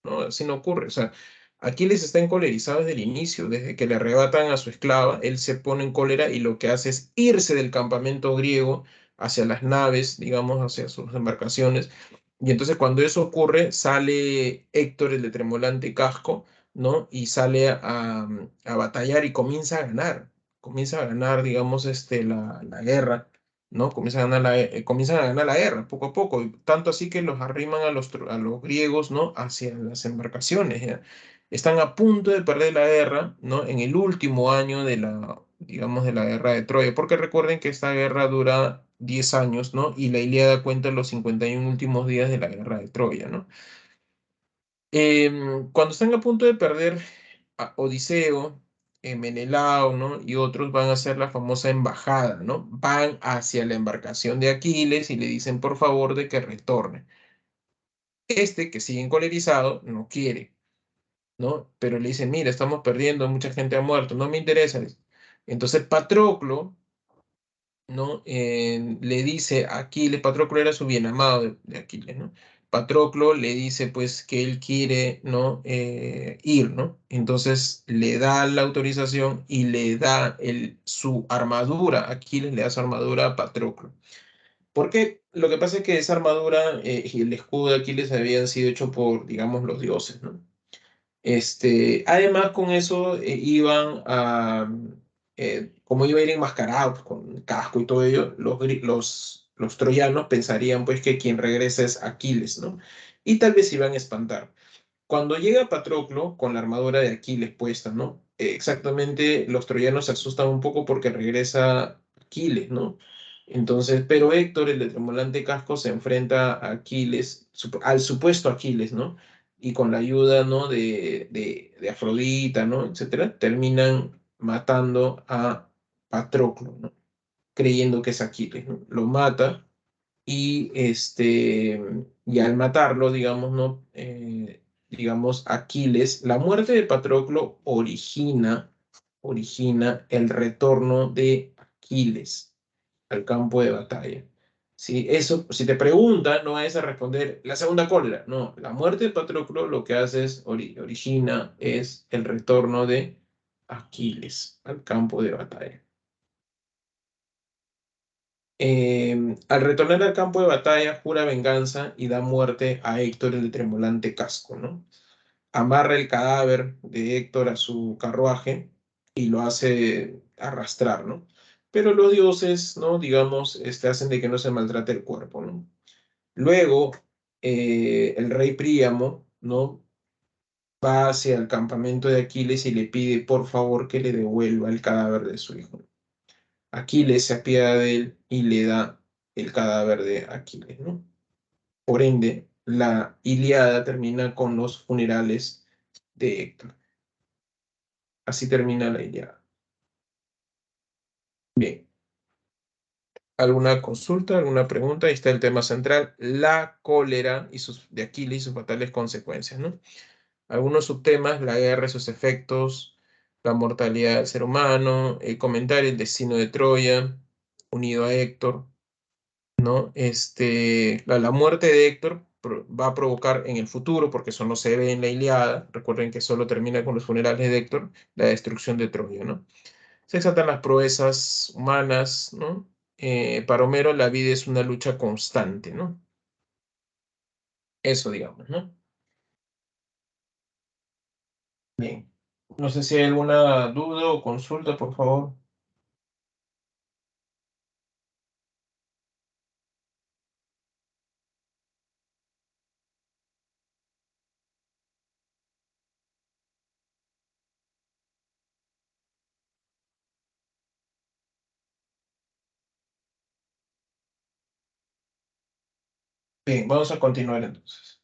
¿No? Así no ocurre. O sea, Aquiles está encolerizado desde el inicio, desde que le arrebatan a su esclava, él se pone en cólera y lo que hace es irse del campamento griego hacia las naves, digamos, hacia sus embarcaciones. Y entonces cuando eso ocurre, sale Héctor, el de tremolante casco, ¿no? Y sale a batallar y comienza a ganar, digamos, la guerra. ¿No? Comienzan a ganar la guerra poco a poco, y tanto así que los arriman a los griegos, ¿no? Hacia las embarcaciones, ¿ya? Están a punto de perder la guerra, ¿no? En el último año digamos, de la guerra de Troya, porque recuerden que esta guerra dura 10 años, ¿no? Y la Ilíada cuenta los 51 últimos días de la guerra de Troya, ¿no? Cuando están a punto de perder a Odiseo, Menelao, ¿no? Y otros van a hacer la famosa embajada, ¿no? Van hacia la embarcación de Aquiles y le dicen por favor de que retorne. Que sigue encolerizado, no quiere, ¿no? Pero le dicen, mira, estamos perdiendo, mucha gente ha muerto, no me interesa. Entonces Patroclo, ¿no? Le dice a Aquiles, Patroclo era su bien amado de Aquiles, ¿no? Patroclo le dice pues que él quiere, ¿no? Ir, ¿no? Entonces le da la autorización y le da su armadura, Aquiles le da su armadura a Patroclo. ¿Por qué? Lo que pasa es que esa armadura y el escudo de Aquiles habían sido hechos por, digamos, los dioses, ¿no? Además, con eso como iba a ir enmascarado pues, con casco y todo ello, los troyanos pensarían pues que quien regresa es Aquiles, ¿no? Y tal vez se iban a espantar. Cuando llega Patroclo con la armadura de Aquiles puesta, ¿no? Exactamente, los troyanos se asustan un poco porque regresa Aquiles, ¿no? Entonces, pero Héctor, el de tremolante casco, se enfrenta a Aquiles, al supuesto Aquiles, ¿no? Y con la ayuda, ¿no? de Afrodita, ¿no? Etcétera, terminan matando a Patroclo, ¿no? Creyendo que es Aquiles, ¿no? Lo mata y al matarlo, digamos, ¿no? Digamos, Aquiles, la muerte de Patroclo origina el retorno de Aquiles al campo de batalla. Si eso, si te preguntan, no es a responder la segunda cólera. No, la muerte de Patroclo lo que hace es, origina, es el retorno de Aquiles al campo de batalla. Al retornar al campo de batalla, jura venganza y da muerte a Héctor el de tremolante casco, ¿no? Amarra el cadáver de Héctor a su carruaje y lo hace arrastrar, ¿no? Pero los dioses, ¿no? Digamos, hacen de que no se maltrate el cuerpo, ¿no? Luego, el rey Príamo, ¿no? Va hacia el campamento de Aquiles y le pide, por favor, que le devuelva el cadáver de su hijo. Aquiles se apiada de él y le da el cadáver de Aquiles, ¿no? Por ende, la Ilíada termina con los funerales de Héctor. Así termina la Ilíada. Bien. ¿Alguna consulta, alguna pregunta? Ahí está el tema central, la cólera de Aquiles y sus fatales consecuencias, ¿no? Algunos subtemas, la guerra y sus efectos, la mortalidad del ser humano, comentar el destino de Troya, unido a Héctor, ¿no? La muerte de Héctor va a provocar en el futuro, porque eso no se ve en la Ilíada, recuerden que solo termina con los funerales de Héctor, la destrucción de Troya, ¿no? Se exaltan las proezas humanas, ¿no? Para Homero la vida es una lucha constante, ¿no? Eso digamos, ¿no? Bien. No sé si hay alguna duda o consulta, por favor. Bien, vamos a continuar entonces.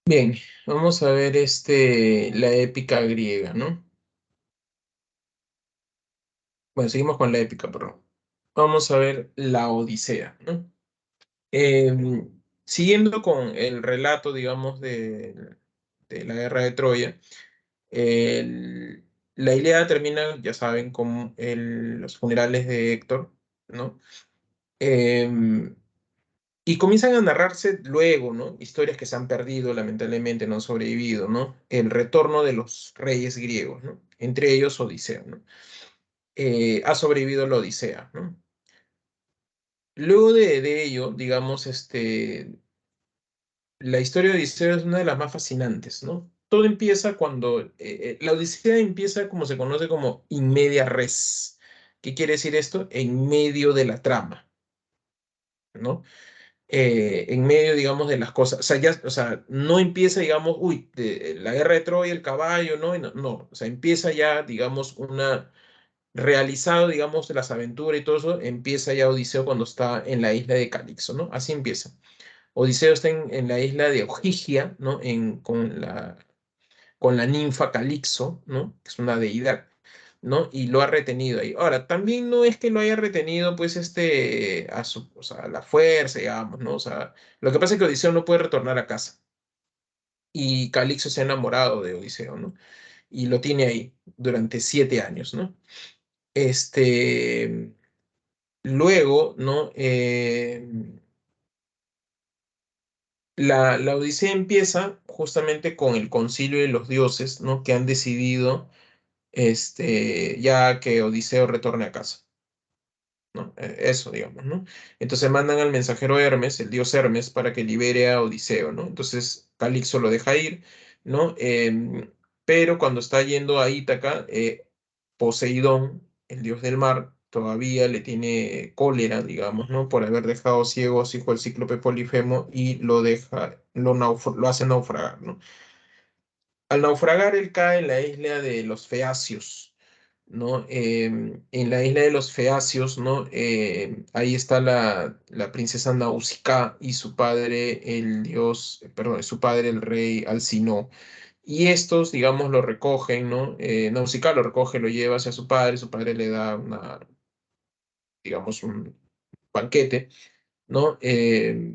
Bien, vamos a ver la épica griega, ¿no? Bueno, seguimos con la épica, perdón. Vamos a ver la Odisea, ¿no? Siguiendo con el relato, digamos, de la guerra de Troya, el- la Ilíada termina, ya saben, con los funerales de Héctor, ¿no? Em, y comienzan a narrarse luego, ¿no? Historias que se han perdido, lamentablemente, no han sobrevivido, ¿no? El retorno de los reyes griegos, ¿no? Entre ellos Odiseo, ¿no? Ha sobrevivido la Odisea, ¿no? Luego de ello, digamos, la historia de Odiseo es una de las más fascinantes, ¿no? Todo empieza cuando la Odisea empieza como se conoce como in media res. ¿Qué quiere decir esto? En medio de la trama, ¿no? En medio, digamos, de las cosas. O sea, ya, o sea, no empieza, digamos, uy, la guerra de Troya, el caballo, ¿no? No, no, o sea, empieza ya, digamos, realizado, digamos, las aventuras y todo eso, empieza ya Odiseo cuando está en la isla de Calixto, ¿no? Así empieza. Odiseo está en la isla de Ogygia, ¿no? Con la ninfa Calixo, ¿no? Que es una deidad, ¿no? Y lo ha retenido ahí. Ahora, también no es que lo haya retenido, pues, o sea, a la fuerza, digamos, ¿no? O sea, lo que pasa es que Odiseo no puede retornar a casa. Y Calixto se ha enamorado de Odiseo, ¿no? Y lo tiene ahí durante 7 años, ¿no? Este, luego, ¿no? La Odisea empieza justamente con el concilio de los dioses, ¿no? Que han decidido ya que Odiseo retorne a casa, ¿no? Eso, digamos, ¿no? Entonces mandan al mensajero Hermes, el dios Hermes, para que libere a Odiseo, ¿no? Entonces Calixto lo deja ir, ¿no? Pero cuando está yendo a Ítaca, Poseidón, el dios del mar, todavía le tiene cólera, digamos, ¿no? Por haber dejado ciego a su hijo el cíclope Polifemo y lo hace naufragar, ¿no? Al naufragar, él cae en la isla de los Feacios, ¿no? En la isla de los Feacios, ¿no? Ahí está la princesa Nausicaa y su padre, el dios, perdón, su padre, el rey Alcinoo. Y estos, digamos, lo recogen, ¿no? Nausicaa lo recoge, lo lleva hacia su padre le da digamos, un banquete, ¿no?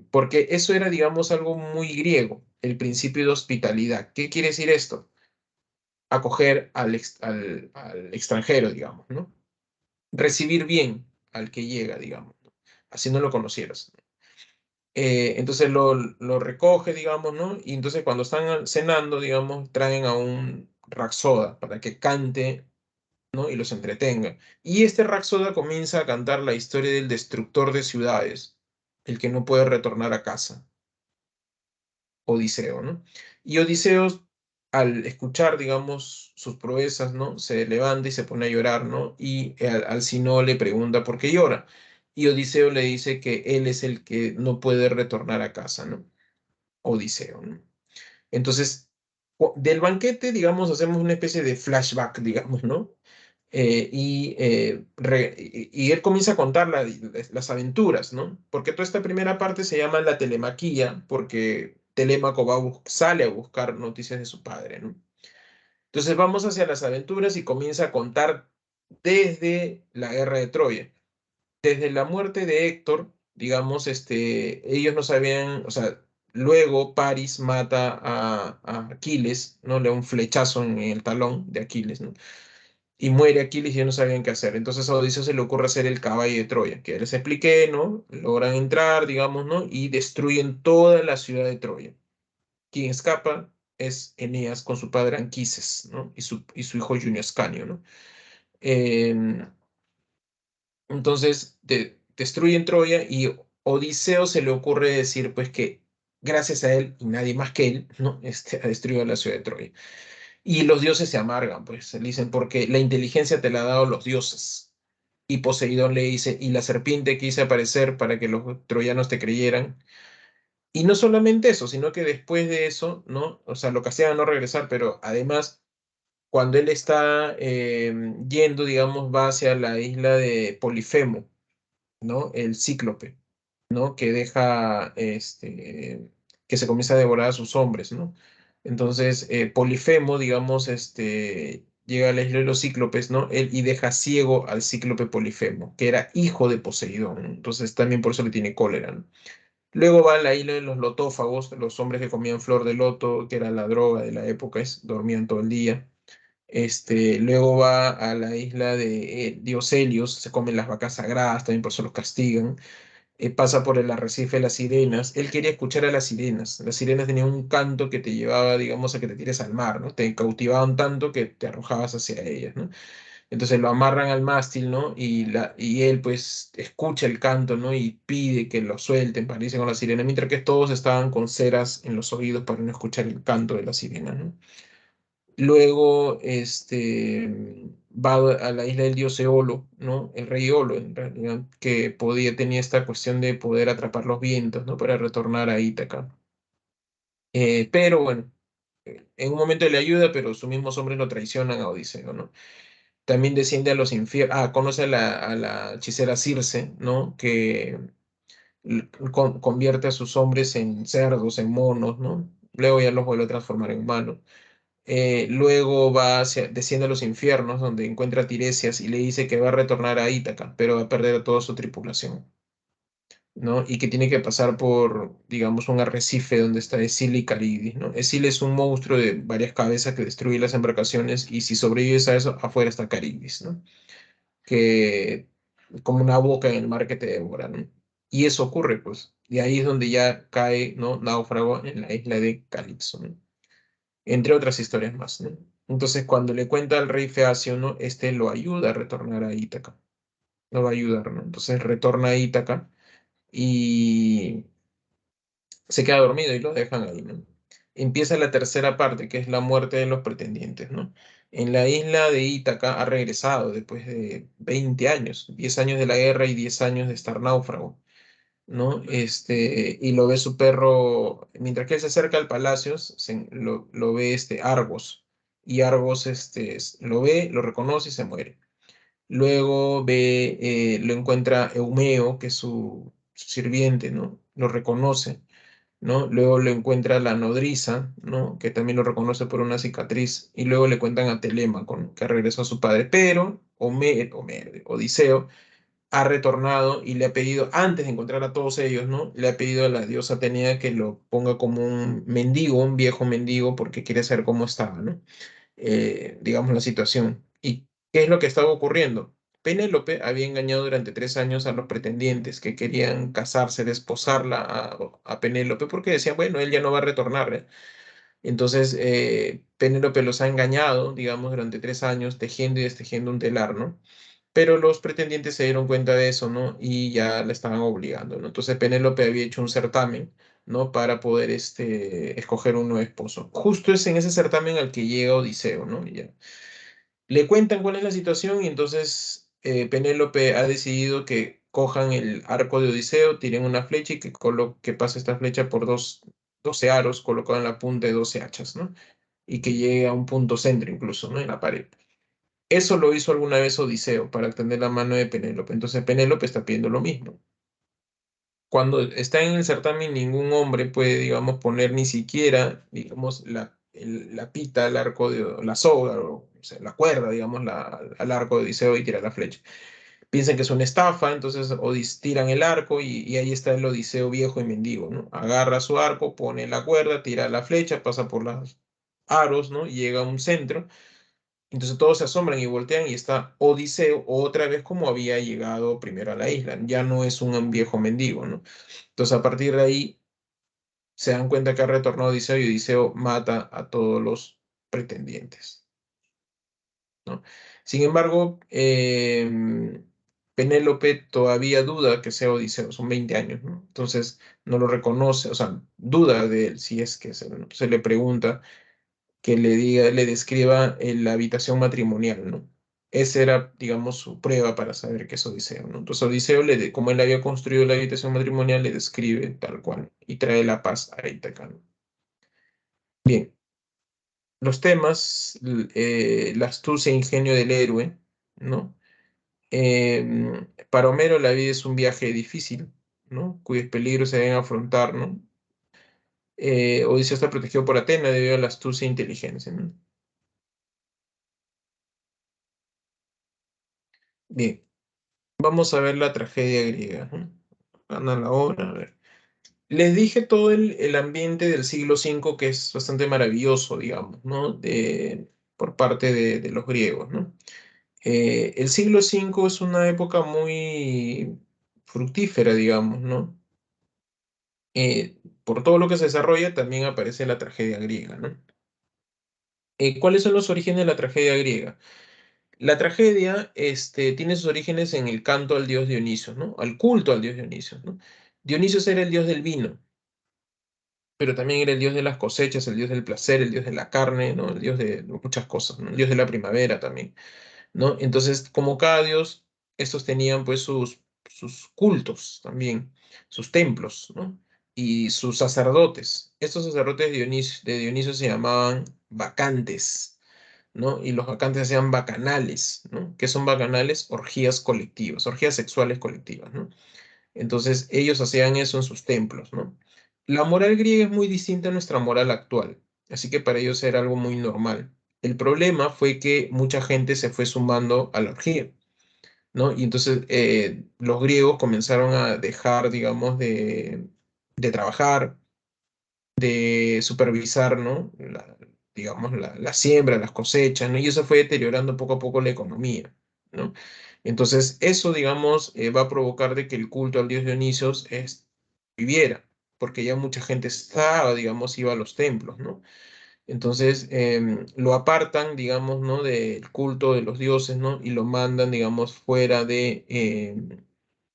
Porque eso era, digamos, algo muy griego, el principio de hospitalidad. ¿Qué quiere decir esto? Acoger al extranjero, digamos, ¿no? Recibir bien al que llega, digamos, ¿no? Así no lo conocieras. Entonces lo recoge, digamos, ¿no? Y entonces cuando están cenando, digamos, traen a un Rapsoda para que cante, ¿no? Y los entretenga. Y este Rapsoda comienza a cantar la historia del destructor de ciudades, el que no puede retornar a casa, Odiseo, ¿no? Y Odiseo al escuchar, digamos, sus proezas, ¿no? Se levanta y se pone a llorar, ¿no? Y Alcino le pregunta por qué llora. Y Odiseo le dice que él es el que no puede retornar a casa, ¿no? Odiseo, ¿no? Entonces, del banquete, digamos, hacemos una especie de flashback, digamos, ¿no? Y él comienza a contar las aventuras, ¿no? Porque toda esta primera parte se llama la telemaquía, porque Telémaco sale a buscar noticias de su padre, ¿no? Entonces vamos hacia las aventuras y comienza a contar desde la guerra de Troya, desde la muerte de Héctor, digamos, ellos no sabían, o sea, luego Paris mata a Aquiles, ¿no? Le da un flechazo en el talón de Aquiles, ¿no? Y muere Aquiles y ya no sabían qué hacer. Entonces a Odiseo se le ocurre hacer el caballo de Troya, que ya les expliqué, ¿no? Logran entrar, digamos, ¿no? Y destruyen toda la ciudad de Troya. Quien escapa es Eneas con su padre Anquises, ¿no? Y su hijo Junio Ascanio, ¿no? Em, entonces destruyen Troya y Odiseo se le ocurre decir, pues, que gracias a él y nadie más que él, ¿no? Ha destruido la ciudad de Troya. Y los dioses se amargan, pues, le dicen, porque la inteligencia te la han dado los dioses. Y Poseidón le dice, y la serpiente quise aparecer para que los troyanos te creyeran. Y no solamente eso, sino que después de eso, ¿no? O sea, lo castigan a no regresar, pero además, cuando él está yendo, digamos, va hacia la isla de Polifemo, ¿no? El cíclope, ¿no? Que deja, que se comienza a devorar a sus hombres, ¿no? Entonces, Polifemo, digamos, llega a la isla de los cíclopes, ¿no? Y deja ciego al cíclope Polifemo, que era hijo de Poseidón, ¿no? Entonces, también por eso le tiene cólera, ¿no? Luego va a la isla de los lotófagos, los hombres que comían flor de loto, que era la droga de la época, dormían todo el día. Luego va a la isla de Dioselios, se comen las vacas sagradas, también por eso los castigan. Pasa por el arrecife de las sirenas. Él quería escuchar a las sirenas. Las sirenas tenían un canto que te llevaba, digamos, a que te tires al mar, ¿no? Te cautivaban tanto que te arrojabas hacia ellas, ¿no? Entonces lo amarran al mástil, ¿no? Y él, pues, escucha el canto, ¿no? Y pide que lo suelten para irse con la sirena, mientras que todos estaban con ceras en los oídos para no escuchar el canto de la sirena, ¿no? Luego, va a la isla del dios Eolo, ¿no? El rey Eolo, en realidad, que tenía esta cuestión de poder atrapar los vientos, ¿no? Para retornar a Ítaca. Pero bueno, en un momento le ayuda, pero sus mismos hombres lo traicionan a Odiseo, ¿no? También desciende a los infiernos. Ah, conoce a la hechicera Circe, ¿no? Que convierte a sus hombres en cerdos, en monos, ¿no? Luego ya los vuelve a transformar en humanos. Luego desciende a los infiernos, donde encuentra a Tiresias y le dice que va a retornar a Ítaca, pero va a perder a toda su tripulación, ¿no? Y que tiene que pasar por, digamos, un arrecife donde está Escil y Caridis, ¿no? Escil es un monstruo de varias cabezas que destruye las embarcaciones y si sobrevives a eso, afuera está Caridis, ¿no? Que como una boca en el mar que te devora, ¿no? Y eso ocurre, pues. Y ahí es donde ya cae, ¿no? Náufrago en la isla de Calipso, ¿no? Entre otras historias más, ¿no? Entonces, cuando le cuenta al rey Feacio, ¿no? Lo ayuda a retornar a Ítaca. Lo va a ayudar, ¿no? Entonces retorna a Ítaca y se queda dormido y lo dejan ahí, ¿no? Empieza la tercera parte, que es la muerte de los pretendientes, ¿no? En la isla de Ítaca ha regresado después de 20 años, 10 años de la guerra y 10 años de estar náufrago, ¿no? Y lo ve su perro, mientras que él se acerca al palacio, lo ve Argos, y Argos lo ve, lo reconoce y se muere. Luego lo encuentra Eumeo, que es su sirviente, ¿no? Lo reconoce, ¿no? Luego lo encuentra la nodriza, ¿no? Que también lo reconoce por una cicatriz, y luego le cuentan a Telémaco, que regresó a su padre, pero Odiseo, ha retornado y le ha pedido, antes de encontrar a todos ellos, ¿no? Le ha pedido a la diosa Atenea que lo ponga como un mendigo, un viejo mendigo, porque quiere saber cómo estaba, ¿no? Digamos la situación. ¿Y qué es lo que estaba ocurriendo? Penélope había engañado durante 3 años a los pretendientes que querían casarse, desposarla a Penélope, porque decían, bueno, él ya no va a retornar, ¿eh? Entonces, Penélope los ha engañado, digamos, durante 3 años, tejiendo y destejiendo un telar, ¿no? Pero los pretendientes se dieron cuenta de eso, ¿no? Y ya la estaban obligando, ¿no? Entonces Penélope había hecho un certamen, ¿no? Para poder escoger un nuevo esposo. Justo es en ese certamen al que llega Odiseo, ¿no? Ya. Le cuentan cuál es la situación y entonces Penélope ha decidido que cojan el arco de Odiseo, tiren una flecha y que pase esta flecha por 12 aros colocados en la punta de 12 hachas, ¿no? Y que llegue a un punto centro incluso, ¿no? En la pared. Eso lo hizo alguna vez Odiseo para extender la mano de Penélope. Entonces Penélope está pidiendo lo mismo. Cuando está en el certamen, ningún hombre puede, digamos, poner ni siquiera, digamos, la pita al arco de la soga, o sea, la cuerda, digamos, al arco de Odiseo y tirar la flecha. Piensan que es una estafa, entonces tiran el arco y ahí está el Odiseo viejo y mendigo, ¿no? Agarra su arco, pone la cuerda, tira la flecha, pasa por los aros, ¿no? Y llega a un centro. Entonces todos se asombran y voltean y está Odiseo otra vez como había llegado primero a la isla. Ya no es un viejo mendigo, ¿no? Entonces a partir de ahí se dan cuenta que ha retornado Odiseo y Odiseo mata a todos los pretendientes, ¿no? Sin embargo, Penélope todavía duda que sea Odiseo, son 20 años, ¿no? Entonces no lo reconoce, o sea, duda de él si es que es él, ¿no? Entonces le pregunta que le diga, le describa la habitación matrimonial, ¿no? Esa era, digamos, su prueba para saber que es Odiseo, ¿no? Entonces Odiseo, como él había construido la habitación matrimonial, le describe tal cual y trae la paz a Ítaca, ¿no? Bien, los temas, la astucia e ingenio del héroe, ¿no? Para Homero la vida es un viaje difícil, ¿no? Cuyos peligros se deben afrontar, ¿no? Odiseo está protegido por Atena debido a la astucia e inteligencia, ¿no? Bien. Vamos a ver la tragedia griega, ¿no? Gana la hora, a ver. Les dije todo el ambiente del siglo V que es bastante maravilloso, digamos, ¿no? Por parte de los griegos, ¿no? El siglo V es una época muy fructífera, digamos, ¿no? Por todo lo que se desarrolla, también aparece la tragedia griega, ¿no? ¿Cuáles son los orígenes de la tragedia griega? La tragedia tiene sus orígenes en el canto al dios Dioniso, ¿no? Al culto al dios Dioniso, ¿no? Dionisos era el dios del vino, pero también era el dios de las cosechas, el dios del placer, el dios de la carne, ¿no? El dios de muchas cosas, ¿no? El dios de la primavera también, ¿no? Entonces, como cada dios, estos tenían pues sus cultos también, sus templos, ¿no? Y sus sacerdotes. Estos sacerdotes de Dioniso se llamaban bacantes, ¿no? Y los bacantes hacían bacanales, ¿no? ¿Qué son bacanales? Orgías colectivas, orgías sexuales colectivas, ¿no? Entonces ellos hacían eso en sus templos, ¿no? La moral griega es muy distinta a nuestra moral actual, así que para ellos era algo muy normal. El problema fue que mucha gente se fue sumando a la orgía, ¿no? Y entonces los griegos comenzaron a dejar, digamos, de trabajar, de supervisar, ¿no? Digamos, la siembra, las cosechas, ¿no? Y eso fue deteriorando poco a poco la economía, ¿no? Entonces, eso, digamos, va a provocar de que el culto al dios Dionisios viviera, porque ya mucha gente estaba, digamos, iba a los templos, ¿no? Entonces, lo apartan, digamos, ¿no? Del culto de los dioses, ¿no? Y lo mandan, digamos, fuera de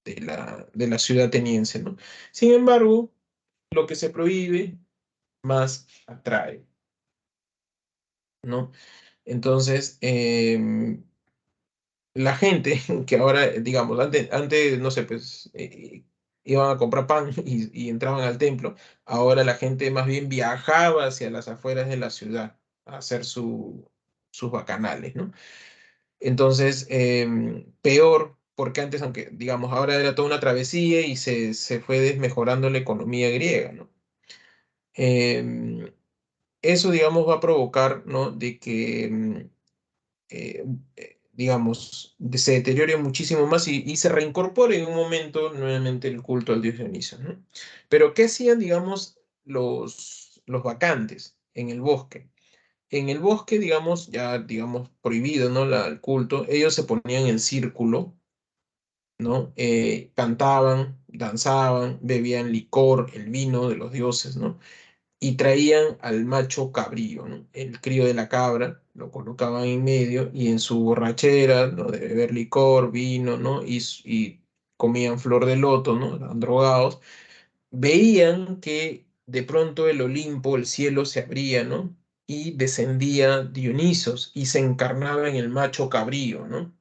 la ciudad ateniense, ¿no? Sin embargo, lo que se prohíbe más atrae, ¿no? Entonces, la gente que ahora, digamos, antes no sé, pues iban a comprar pan y entraban al templo, ahora la gente más bien viajaba hacia las afueras de la ciudad a hacer sus bacanales, ¿no? Entonces, peor, porque antes, aunque, digamos, ahora era toda una travesía y se fue desmejorando la economía griega, ¿no? Em, Eso, digamos, va a provocar, ¿no? De que, eh, digamos, se deteriore muchísimo más y se reincorpore en un momento nuevamente el culto al dios Dioniso, ¿no? Pero, ¿qué hacían, digamos, los vacantes en el bosque? En el bosque, digamos, ya, digamos, prohibido, ¿no? El culto, ellos se ponían en círculo, ¿no? Cantaban, danzaban, bebían licor, el vino de los dioses, ¿no? Y traían al macho cabrío, ¿no? El crío de la cabra, lo colocaban en medio y en su borrachera, ¿no? De beber licor, vino, ¿no? Y comían flor de loto, ¿no? Estaban drogados, veían que de pronto el Olimpo, el cielo se abría, ¿no? Y descendía Dionisos y se encarnaba en el macho cabrío, ¿no?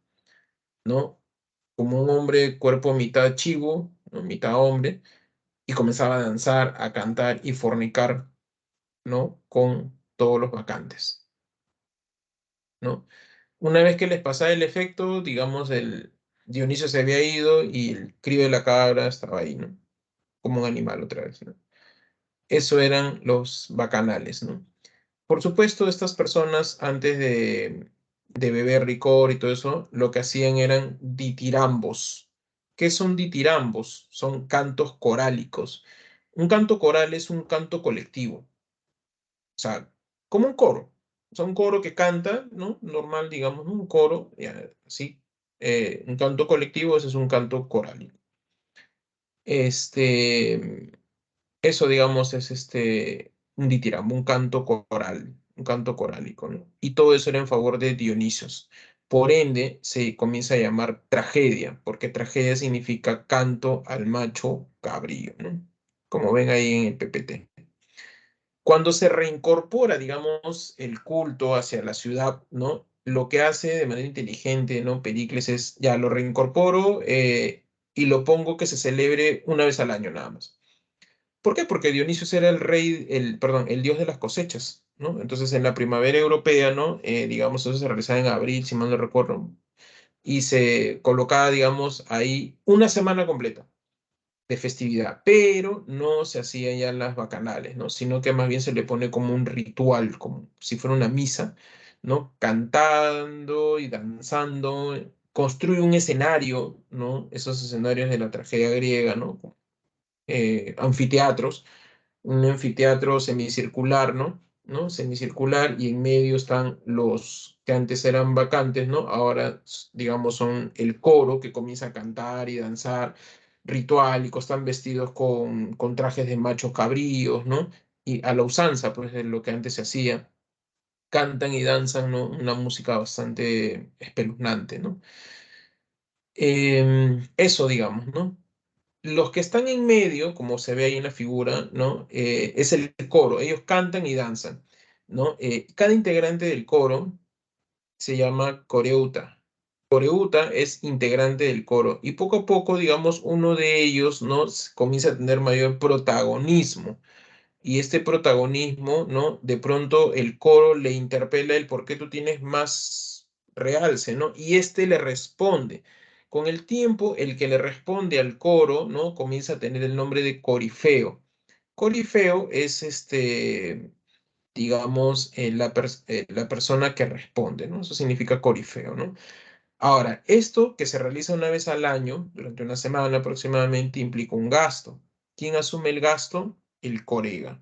¿No? Como un hombre, cuerpo mitad chivo, ¿no? Mitad hombre, y comenzaba a danzar, a cantar y fornicar, ¿no? Con todos los vacantes, ¿no? Una vez que les pasaba el efecto, digamos, el Dionisio se había ido y el crío de la cabra estaba ahí, ¿no? Como un animal otra vez, ¿no? Eso eran los bacanales, ¿no? Por supuesto, estas personas antes de beber licor y todo eso, lo que hacían eran ditirambos. ¿Qué son ditirambos? Son cantos corálicos. Un canto coral es un canto colectivo, o sea, como un coro. O sea, un coro que canta, ¿no? Normal, digamos, ¿no? Un coro, ya, así. Un canto colectivo, ese es un canto corálico. Este, eso, digamos, es un ditiramo, un canto coral, un canto corálico, ¿no? Y todo eso era en favor de Dionisios. Por ende, se comienza a llamar tragedia, porque tragedia significa canto al macho cabrío, ¿no? Como ven ahí en el PPT. Cuando se reincorpora, digamos, el culto hacia la ciudad, ¿no? Lo que hace de manera inteligente, ¿no? Pericles es, ya lo reincorporo y lo pongo que se celebre una vez al año nada más. ¿Por qué? Porque Dionisios era el rey, perdón, el dios de las cosechas, ¿no? Entonces en la primavera europea, ¿no? Digamos, eso se realizaba en abril, si mal no recuerdo, y se colocaba, digamos, ahí una semana completa de festividad, pero no se hacían ya las bacanales, ¿no? Sino que más bien se le pone como un ritual, como si fuera una misa, ¿no? Cantando y danzando, construye un escenario, ¿no? Esos escenarios de la tragedia griega, ¿no? Anfiteatros, un anfiteatro semicircular, ¿no? ¿No? Semicircular y en medio están los que antes eran vacantes, ¿no? Ahora, digamos, son el coro que comienza a cantar y danzar ritual y están vestidos con trajes de machos cabríos, ¿no? Y a la usanza, pues, de lo que antes se hacía. Cantan y danzan, ¿no? Una música bastante espeluznante, ¿no? Eso, digamos, ¿no? Los que están en medio, como se ve ahí en la figura, ¿no? Es el coro, ellos cantan y danzan, ¿no? Cada integrante del coro se llama coreuta. Coreuta es integrante del coro y poco a poco, digamos, uno de ellos, ¿no? Comienza a tener mayor protagonismo y este protagonismo, ¿no? De pronto el coro le interpela el por qué tú tienes más realce, ¿no? Y este le responde. Con el tiempo, el que le responde al coro, ¿no? Comienza a tener el nombre de corifeo. Corifeo es digamos, la persona que responde, ¿no? Eso significa corifeo, ¿no? Ahora, esto que se realiza una vez al año, durante una semana aproximadamente, implica un gasto. ¿Quién asume el gasto? El corega.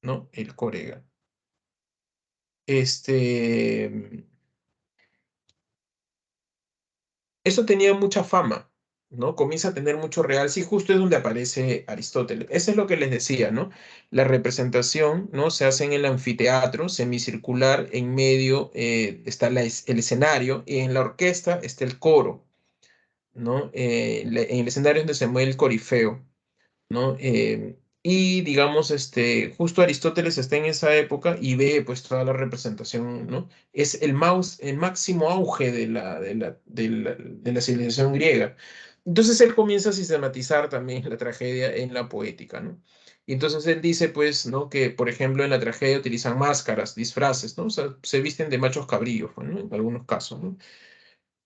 ¿No? El Corega. Este, Eso tenía mucha fama, ¿no? Comienza a tener mucho realce y justo es donde aparece Aristóteles. Eso es lo que les decía, ¿no? La representación, ¿no? Se hace en el anfiteatro semicircular, en medio está el escenario y en la orquesta está el coro, ¿no? En el escenario es donde se mueve el corifeo. ¿No? Y digamos, justo Aristóteles está en esa época y ve pues toda la representación, ¿no? Es el máximo auge de la civilización griega. Entonces él comienza a sistematizar también la tragedia en la poética, ¿no? Y entonces él dice, pues, ¿no? Que, por ejemplo, en la tragedia utilizan máscaras, disfraces, ¿no? O sea, se visten de machos cabríos, pues, ¿no? En algunos casos, ¿no?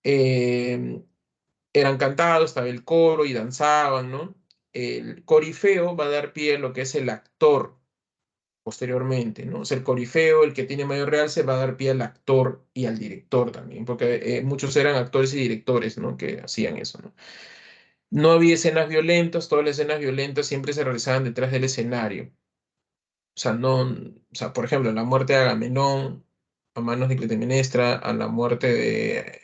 Eh, Eran cantados, estaba el coro y danzaban, ¿no? El corifeo va a dar pie a lo que es el actor posteriormente, ¿no? O sea, el corifeo, el que tiene mayor realce, va a dar pie al actor y al director también, porque muchos eran actores y directores, ¿no? Que hacían eso, ¿no? No había escenas violentas, todas las escenas violentas siempre se realizaban detrás del escenario. O sea, no, o sea, por ejemplo, la muerte de Agamenón a manos de Clitemnestra, a la muerte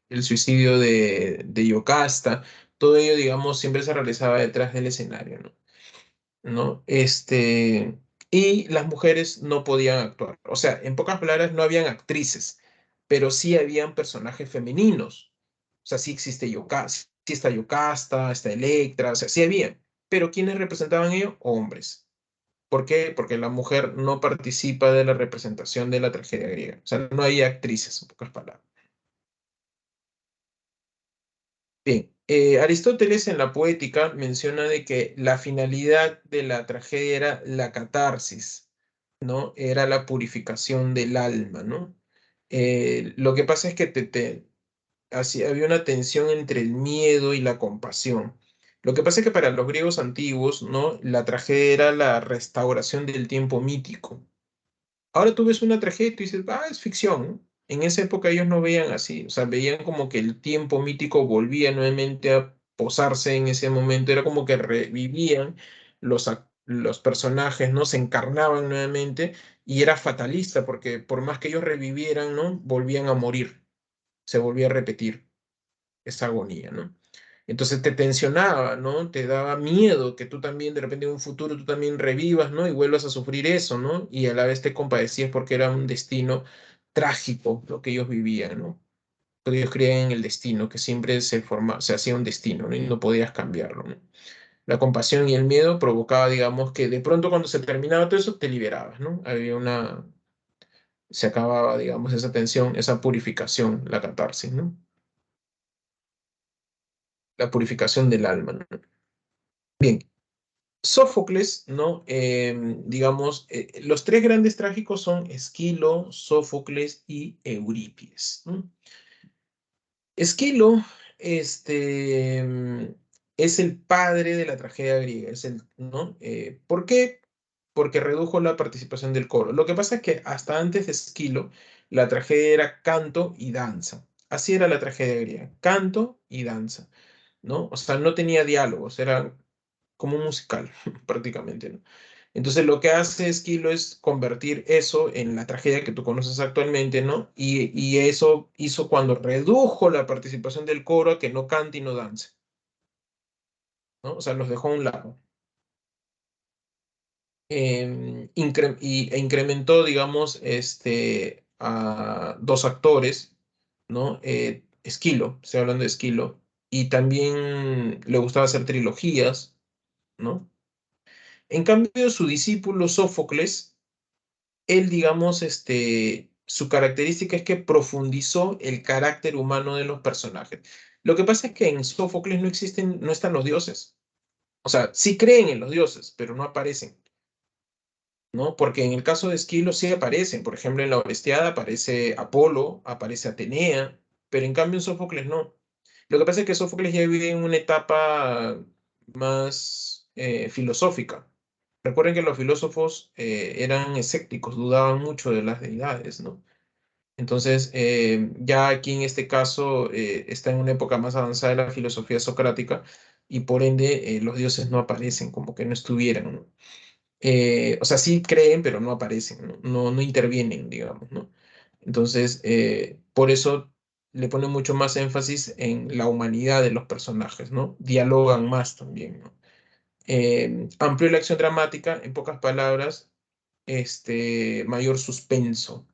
el suicidio de Yocasta, todo ello, digamos, siempre se realizaba detrás del escenario, ¿no? ¿No? Y las mujeres no podían actuar. O sea, en pocas palabras, no habían actrices, pero sí habían personajes femeninos. O sea, sí existe Yocasta, sí está Yocasta, está Electra, o sea, sí había. pero ¿quiénes representaban ellos? Hombres. ¿Por qué? Porque la mujer no participa de la representación de la tragedia griega. O sea, no hay actrices, en pocas palabras. Bien, Aristóteles en la Poética menciona de que la finalidad de la tragedia era la catarsis, ¿no? Era la purificación del alma, ¿no? Lo que pasa es que había una tensión entre el miedo y la compasión. Lo que pasa es que para los griegos antiguos, ¿no? La tragedia era la restauración del tiempo mítico. Ahora tú ves una tragedia y tú dices, ah, es ficción, ¿no? En esa época ellos no veían así, o sea, veían como que el tiempo mítico volvía nuevamente a posarse en ese momento, era como que revivían los personajes, ¿no? Se encarnaban nuevamente y era fatalista porque por más que ellos revivieran, ¿no? Volvían a morir, se volvía a repetir esa agonía, ¿no? Entonces te tensionaba, ¿no? Te daba miedo que tú también de repente en un futuro tú también revivas, ¿no? Y vuelvas a sufrir eso, ¿no? Y a la vez te compadecías porque era un destino trágico lo que ellos vivían, ¿no? Porque ellos creían en el destino, que siempre se hacía un destino, ¿no? Y no podías cambiarlo, ¿no? La compasión y el miedo provocaba, digamos, que de pronto cuando se terminaba todo eso te liberabas, ¿no? Se acababa, digamos, esa tensión, esa purificación, la catarsis, ¿no? La purificación del alma, ¿no? Bien, Sófocles, ¿no? Digamos, los tres grandes trágicos son Esquilo, Sófocles y Eurípides, ¿no? Esquilo, es el padre de la tragedia griega, ¿no? ¿Por qué? Porque redujo la participación del coro. Lo que pasa es que hasta antes de Esquilo, la tragedia era canto y danza. Así era la tragedia griega, canto y danza, ¿no? O sea, no tenía diálogos, era como un musical, prácticamente, ¿no? Entonces lo que hace Esquilo es convertir eso en la tragedia que tú conoces actualmente, ¿no? Y eso hizo cuando redujo la participación del coro a que no cante y no dance, ¿no? O sea, los dejó a un lado. E incrementó, digamos, a dos actores, ¿no? Esquilo, estoy hablando de Esquilo, y también le gustaba hacer trilogías, ¿no? En cambio, su discípulo Sófocles, él, digamos, su característica es que profundizó el carácter humano de los personajes. Lo que pasa es que en Sófocles no están los dioses. O sea, sí creen en los dioses, pero no aparecen, ¿no? Porque en el caso de Esquilo sí aparecen. Por ejemplo, en la Orestiada aparece Apolo, aparece Atenea, pero en cambio en Sófocles no. Lo que pasa es que Sófocles ya vive en una etapa más filosófica. Recuerden que los filósofos eran escépticos, dudaban mucho de las deidades, ¿no? Entonces, ya aquí en este caso está en una época más avanzada de la filosofía socrática y por ende los dioses no aparecen, como que no estuvieran, ¿no? O sea, sí creen, pero no aparecen, ¿no? No intervienen, digamos, ¿no? Entonces, por eso le pone mucho más énfasis en la humanidad de los personajes, ¿no? Dialogan más también, ¿no? Amplió la acción dramática, en pocas palabras, mayor suspenso,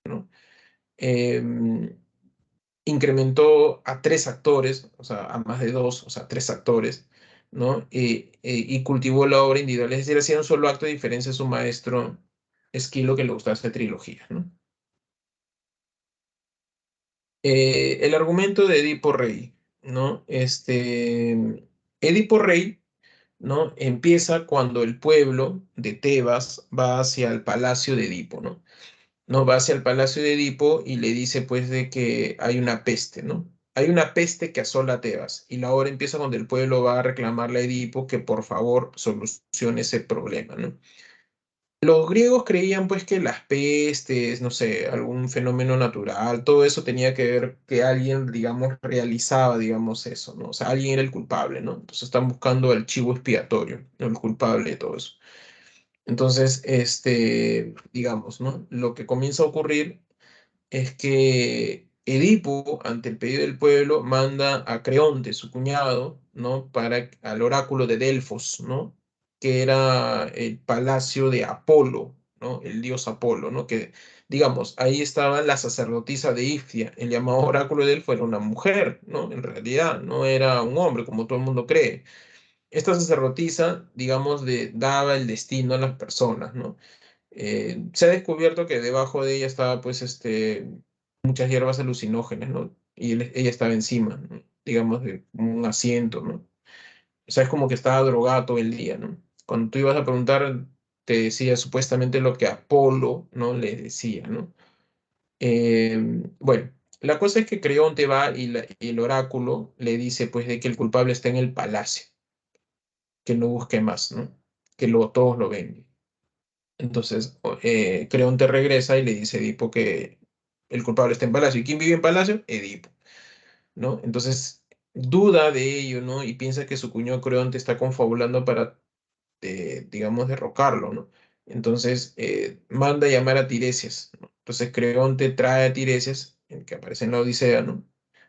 ¿no? Em, Incrementó a tres actores, o sea, a más de dos, o sea, tres actores, ¿no? Y cultivó la obra individual, es decir, hacía un solo acto de diferencia a su maestro Esquilo que le gustaba hacer trilogía, ¿no? El argumento de Edipo Rey, ¿no? Edipo Rey, ¿no? Empieza cuando el pueblo de Tebas va hacia el palacio de Edipo, ¿no? No va hacia el palacio de Edipo y le dice pues de que hay una peste, ¿no? Hay una peste que asola a Tebas y la obra empieza cuando el pueblo va a reclamarle a Edipo que por favor solucione ese problema, ¿no? Los griegos creían pues que las pestes, no sé, algún fenómeno natural, todo eso tenía que ver que alguien, digamos, realizaba, digamos, eso, ¿no? O sea, alguien era el culpable, ¿no? Entonces están buscando el chivo expiatorio, ¿no? El culpable de todo eso. Entonces, digamos, ¿no? Lo que comienza a ocurrir es que Edipo, ante el pedido del pueblo, manda a Creonte, su cuñado, ¿no? Al oráculo de Delfos, ¿no? Que era el palacio de Apolo, ¿no? El dios Apolo, ¿no? Que, digamos, ahí estaba la sacerdotisa de Iftia. El llamado oráculo de Delfos era una mujer, ¿no? En realidad, no era un hombre, como todo el mundo cree. esta sacerdotisa, digamos, daba el destino a las personas, ¿no? Se ha descubierto que debajo de ella estaba, pues, muchas hierbas alucinógenas, ¿no? Y ella estaba encima, ¿no? Digamos, de un asiento, ¿no? O sea, es como que estaba drogada todo el día, ¿no? Cuando tú ibas a preguntar, te decía supuestamente lo que Apolo, ¿no? Le decía, ¿no? Bueno, la cosa es que Creonte va y el oráculo le dice, pues, de que el culpable está en el palacio, que no busque más, ¿no? Que todos lo ven. Entonces, Creonte regresa y le dice a Edipo que el culpable está en palacio. ¿Y quién vive en palacio? Edipo, ¿no? Entonces, duda de ello, ¿no? Y piensa que su cuñado Creonte está confabulando para, digamos, derrocarlo, ¿no? Entonces, manda a llamar a Tiresias, ¿no? Entonces, Creonte trae a Tiresias, el que aparece en la Odisea, ¿no?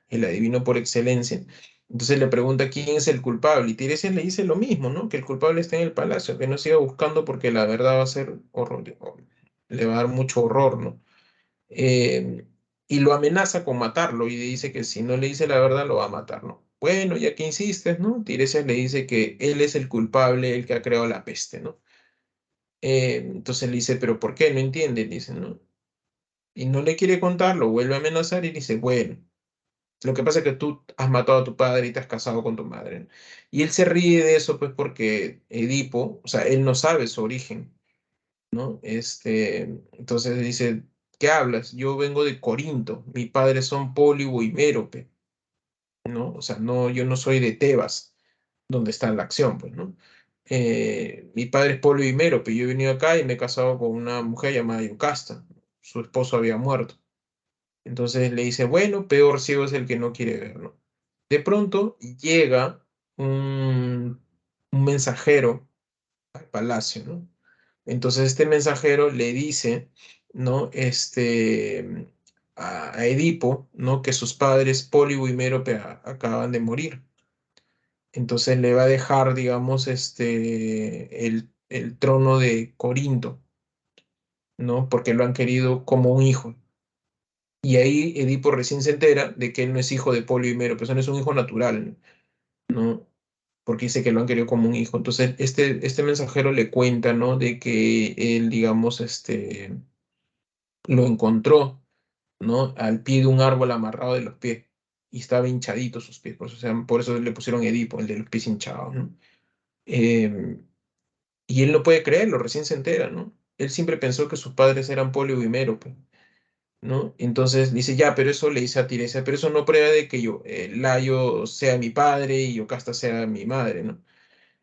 El adivino por excelencia. Entonces le pregunta quién es el culpable y Tiresias le dice lo mismo, ¿no? Que el culpable está en el palacio, que no siga buscando porque la verdad va a ser horror, le va a dar mucho horror, ¿no? Eh, y lo amenaza con matarlo y le dice que si no le dice la verdad lo va a matar, ¿no? Bueno, ya que insistes, ¿no? Tiresias le dice que él es el culpable, el que ha creado la peste, ¿no? Entonces le dice, ¿pero por qué? No entiende, le dice, ¿no? Y no le quiere contar, lo vuelve a amenazar y dice, bueno, lo que pasa es que tú has matado a tu padre y te has casado con tu madre, ¿no? Y él se ríe de eso, pues porque Edipo, o sea, él no sabe su origen, ¿no? Entonces dice, ¿qué hablas? Yo vengo de Corinto, mis padres son Pólibo y Mérope, ¿no? O sea, no, yo no soy de Tebas, donde está la acción, pues, ¿no? Mi padre es Pólibo y Mérope, yo he venido acá y me he casado con una mujer llamada Yocasta, su esposo había muerto. Entonces le dice, bueno, peor ciego es el que no quiere ver, ¿no? De pronto llega un mensajero al palacio, ¿no? Entonces este mensajero le dice, ¿no? A Edipo, ¿no? Que sus padres, Pólibo y Mérope, acaban de morir. Entonces le va a dejar, digamos, el trono de Corinto, ¿no? Porque lo han querido como un hijo. Y ahí Edipo recién se entera de que él no es hijo de Polio y Mérope, eso no es un hijo natural, ¿no? Porque dice que lo han querido como un hijo. Entonces, este mensajero le cuenta, ¿no? De que él, digamos, lo encontró, ¿no? Al pie de un árbol amarrado de los pies. Y estaba hinchadito sus pies, por eso le pusieron Edipo, el de los pies hinchados, ¿no? Eh, y él no puede creerlo, recién se entera, ¿no? Él siempre pensó que sus padres eran Polio y Mérope, ¿no? Entonces dice, ya, pero eso le dice a Tiresa, pero eso no prueba de que yo, Layo sea mi padre y Yocasta sea mi madre, ¿no?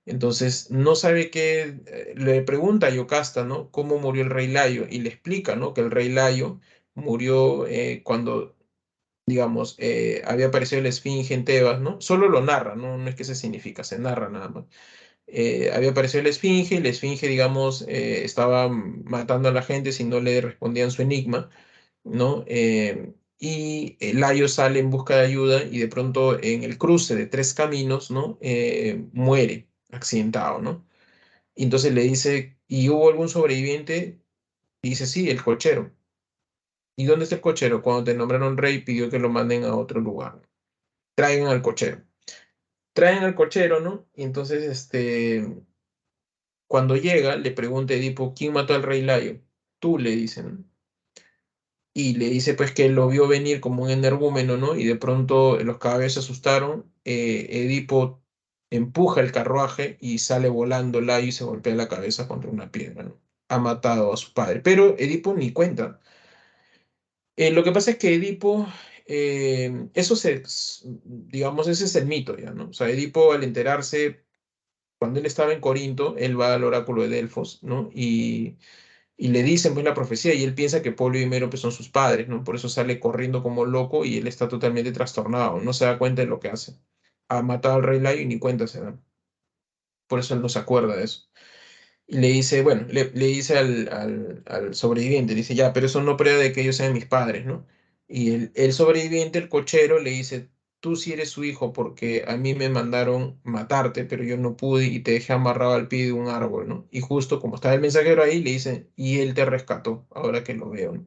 Entonces no sabe qué, le pregunta a Yocasta, ¿no? ¿Cómo murió el rey Layo? Y le explica, ¿no? Que el rey Layo murió cuando, digamos, había aparecido la esfinge en Tebas, ¿no? Solo lo narra, ¿no? No es que se significa, se narra nada más. Había aparecido la esfinge, digamos, estaba matando a la gente si no le respondían su enigma, ¿no? Y Layo sale en busca de ayuda y de pronto en el cruce de tres caminos, ¿no? Muere accidentado, ¿no? Y entonces le dice, ¿y hubo algún sobreviviente? Y dice, sí, el cochero. ¿Y dónde está el cochero? Cuando te nombraron rey, pidió que lo manden a otro lugar. Traigan al cochero. Traen al cochero, ¿no? Y entonces, cuando llega, le pregunta a Edipo, ¿quién mató al rey Layo? Tú, le dicen. Y le dice pues que él lo vio venir como un energúmeno, ¿no? Y de pronto los caballos se asustaron, Edipo empuja el carruaje y sale volando Layo y se golpea la cabeza contra una piedra, ¿no? Ha matado a su padre, pero Edipo ni cuenta. Lo que pasa es que Edipo, digamos, ese es el mito ya, ¿no? O sea, Edipo al enterarse, cuando él estaba en Corinto, él va al oráculo de Delfos, ¿no? Y le dicen pues la profecía y él piensa que Polio y Mérope son sus padres, ¿no? Por eso sale corriendo como loco y él está totalmente trastornado, no se da cuenta de lo que hace. Ha matado al rey Layo y ni cuenta se da. Por eso él no se acuerda de eso. Y le dice, bueno, le dice al sobreviviente, le dice, ya, pero eso no prueba de que ellos sean mis padres, ¿no? Y el sobreviviente, el cochero, le dice, tú sí eres su hijo porque a mí me mandaron matarte, pero yo no pude y te dejé amarrado al pie de un árbol, ¿no? Y justo como estaba el mensajero ahí, le dice, y él te rescató, ahora que lo veo, ¿no?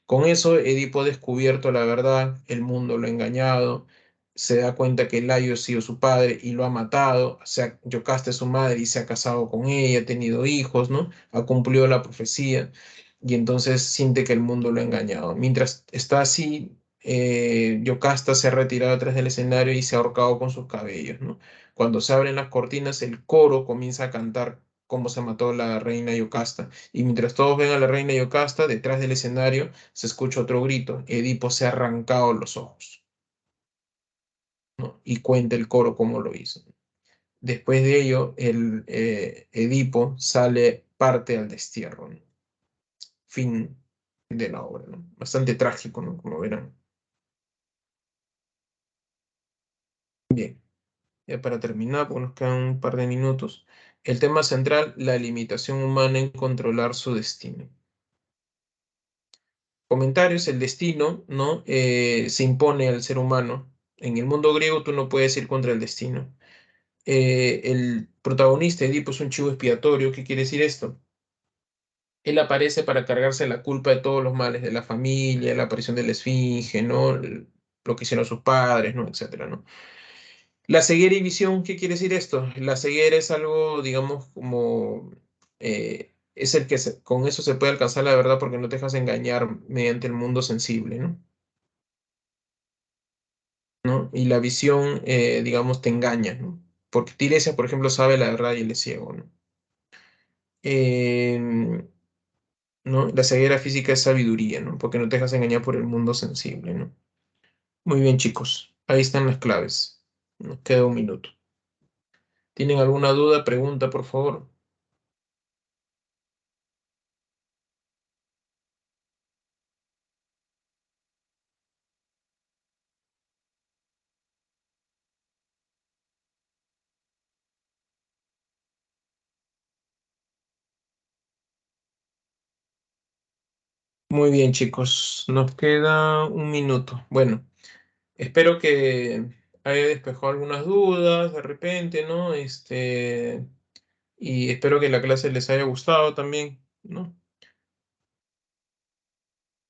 Con eso, Edipo ha descubierto la verdad, el mundo lo ha engañado, se da cuenta que Layo ha sido su padre y lo ha matado. O sea, Yocasta es su madre y se ha casado con ella, ha tenido hijos, ¿no? Ha cumplido la profecía y entonces siente que el mundo lo ha engañado. Mientras está así, Yocasta se ha retirado detrás del escenario y se ha ahorcado con sus cabellos, ¿no? Cuando se abren las cortinas, el coro comienza a cantar cómo se mató la reina Yocasta. Y mientras todos ven a la reina Yocasta, detrás del escenario se escucha otro grito. Edipo se ha arrancado los ojos, ¿no? Y cuenta el coro cómo lo hizo. Después de ello, el Edipo sale parte al destierro, ¿no? Fin de la obra, ¿no? Bastante trágico, ¿no? Como verán. Bien, ya para terminar, porque nos quedan un par de minutos. El tema central, la limitación humana en controlar su destino. Comentarios, el destino, ¿no? Se impone al ser humano. En el mundo griego tú no puedes ir contra el destino. El protagonista, Edipo, es un chivo expiatorio. ¿Qué quiere decir esto? Él aparece para cargarse la culpa de todos los males de la familia, la aparición de la esfinge, ¿no? Lo que hicieron sus padres, ¿no? Etcétera, ¿no? La ceguera y visión, ¿qué quiere decir esto? La ceguera es algo, digamos, como es el que con eso se puede alcanzar la verdad porque no te dejas engañar mediante el mundo sensible, ¿no? ¿No? Y la visión, digamos, te engaña, ¿no? Porque Tiresias, por ejemplo, sabe la verdad y él es ciego, ¿no? Em, ¿No? La ceguera física es sabiduría, ¿no? Porque no te dejas engañar por el mundo sensible, ¿no? Muy bien, chicos. Ahí están las claves. Nos queda un minuto. ¿Tienen alguna duda? Pregunta, por favor. Muy bien, chicos. Nos queda un minuto. Bueno, espero que haya despejado algunas dudas de repente, ¿no? Y espero que la clase les haya gustado también, ¿no?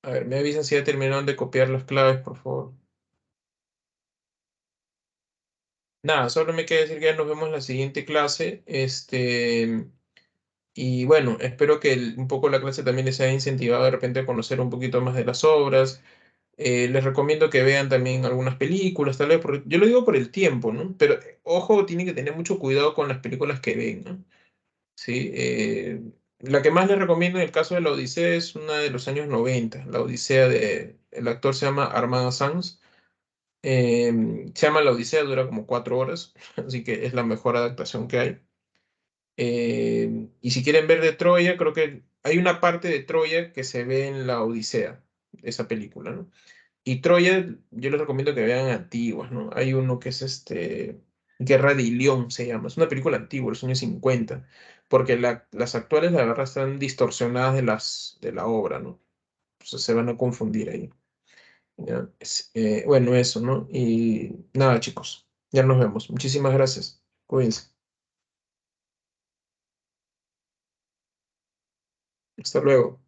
A ver, me avisan si ya terminaron de copiar las claves, por favor. Nada, solo me queda decir que ya nos vemos en la siguiente clase. Y bueno, espero que un poco la clase también les haya incentivado de repente a conocer un poquito más de las obras. Les recomiendo que vean también algunas películas, tal vez, porque yo lo digo por el tiempo, ¿no? Pero ojo, tienen que tener mucho cuidado con las películas que ven, ¿no? Sí, la que más les recomiendo en el caso de la Odisea es una de los años 90, la Odisea el actor se llama Armand Sanz. Se llama La Odisea, dura como 4 horas, así que es la mejor adaptación que hay. Y si quieren ver de Troya, creo que hay una parte de Troya que se ve en La Odisea, esa película, ¿no? Y Troya, yo les recomiendo que vean antiguas, ¿no? Hay uno que es Guerra de Ilión, se llama. Es una película antigua, de los años 50, porque las actuales, la verdad, están distorsionadas de la obra, ¿no? Entonces se van a confundir ahí. ¿Ya? Bueno, eso, ¿no? Y nada, chicos, ya nos vemos. Muchísimas gracias. Cuídense. Hasta luego.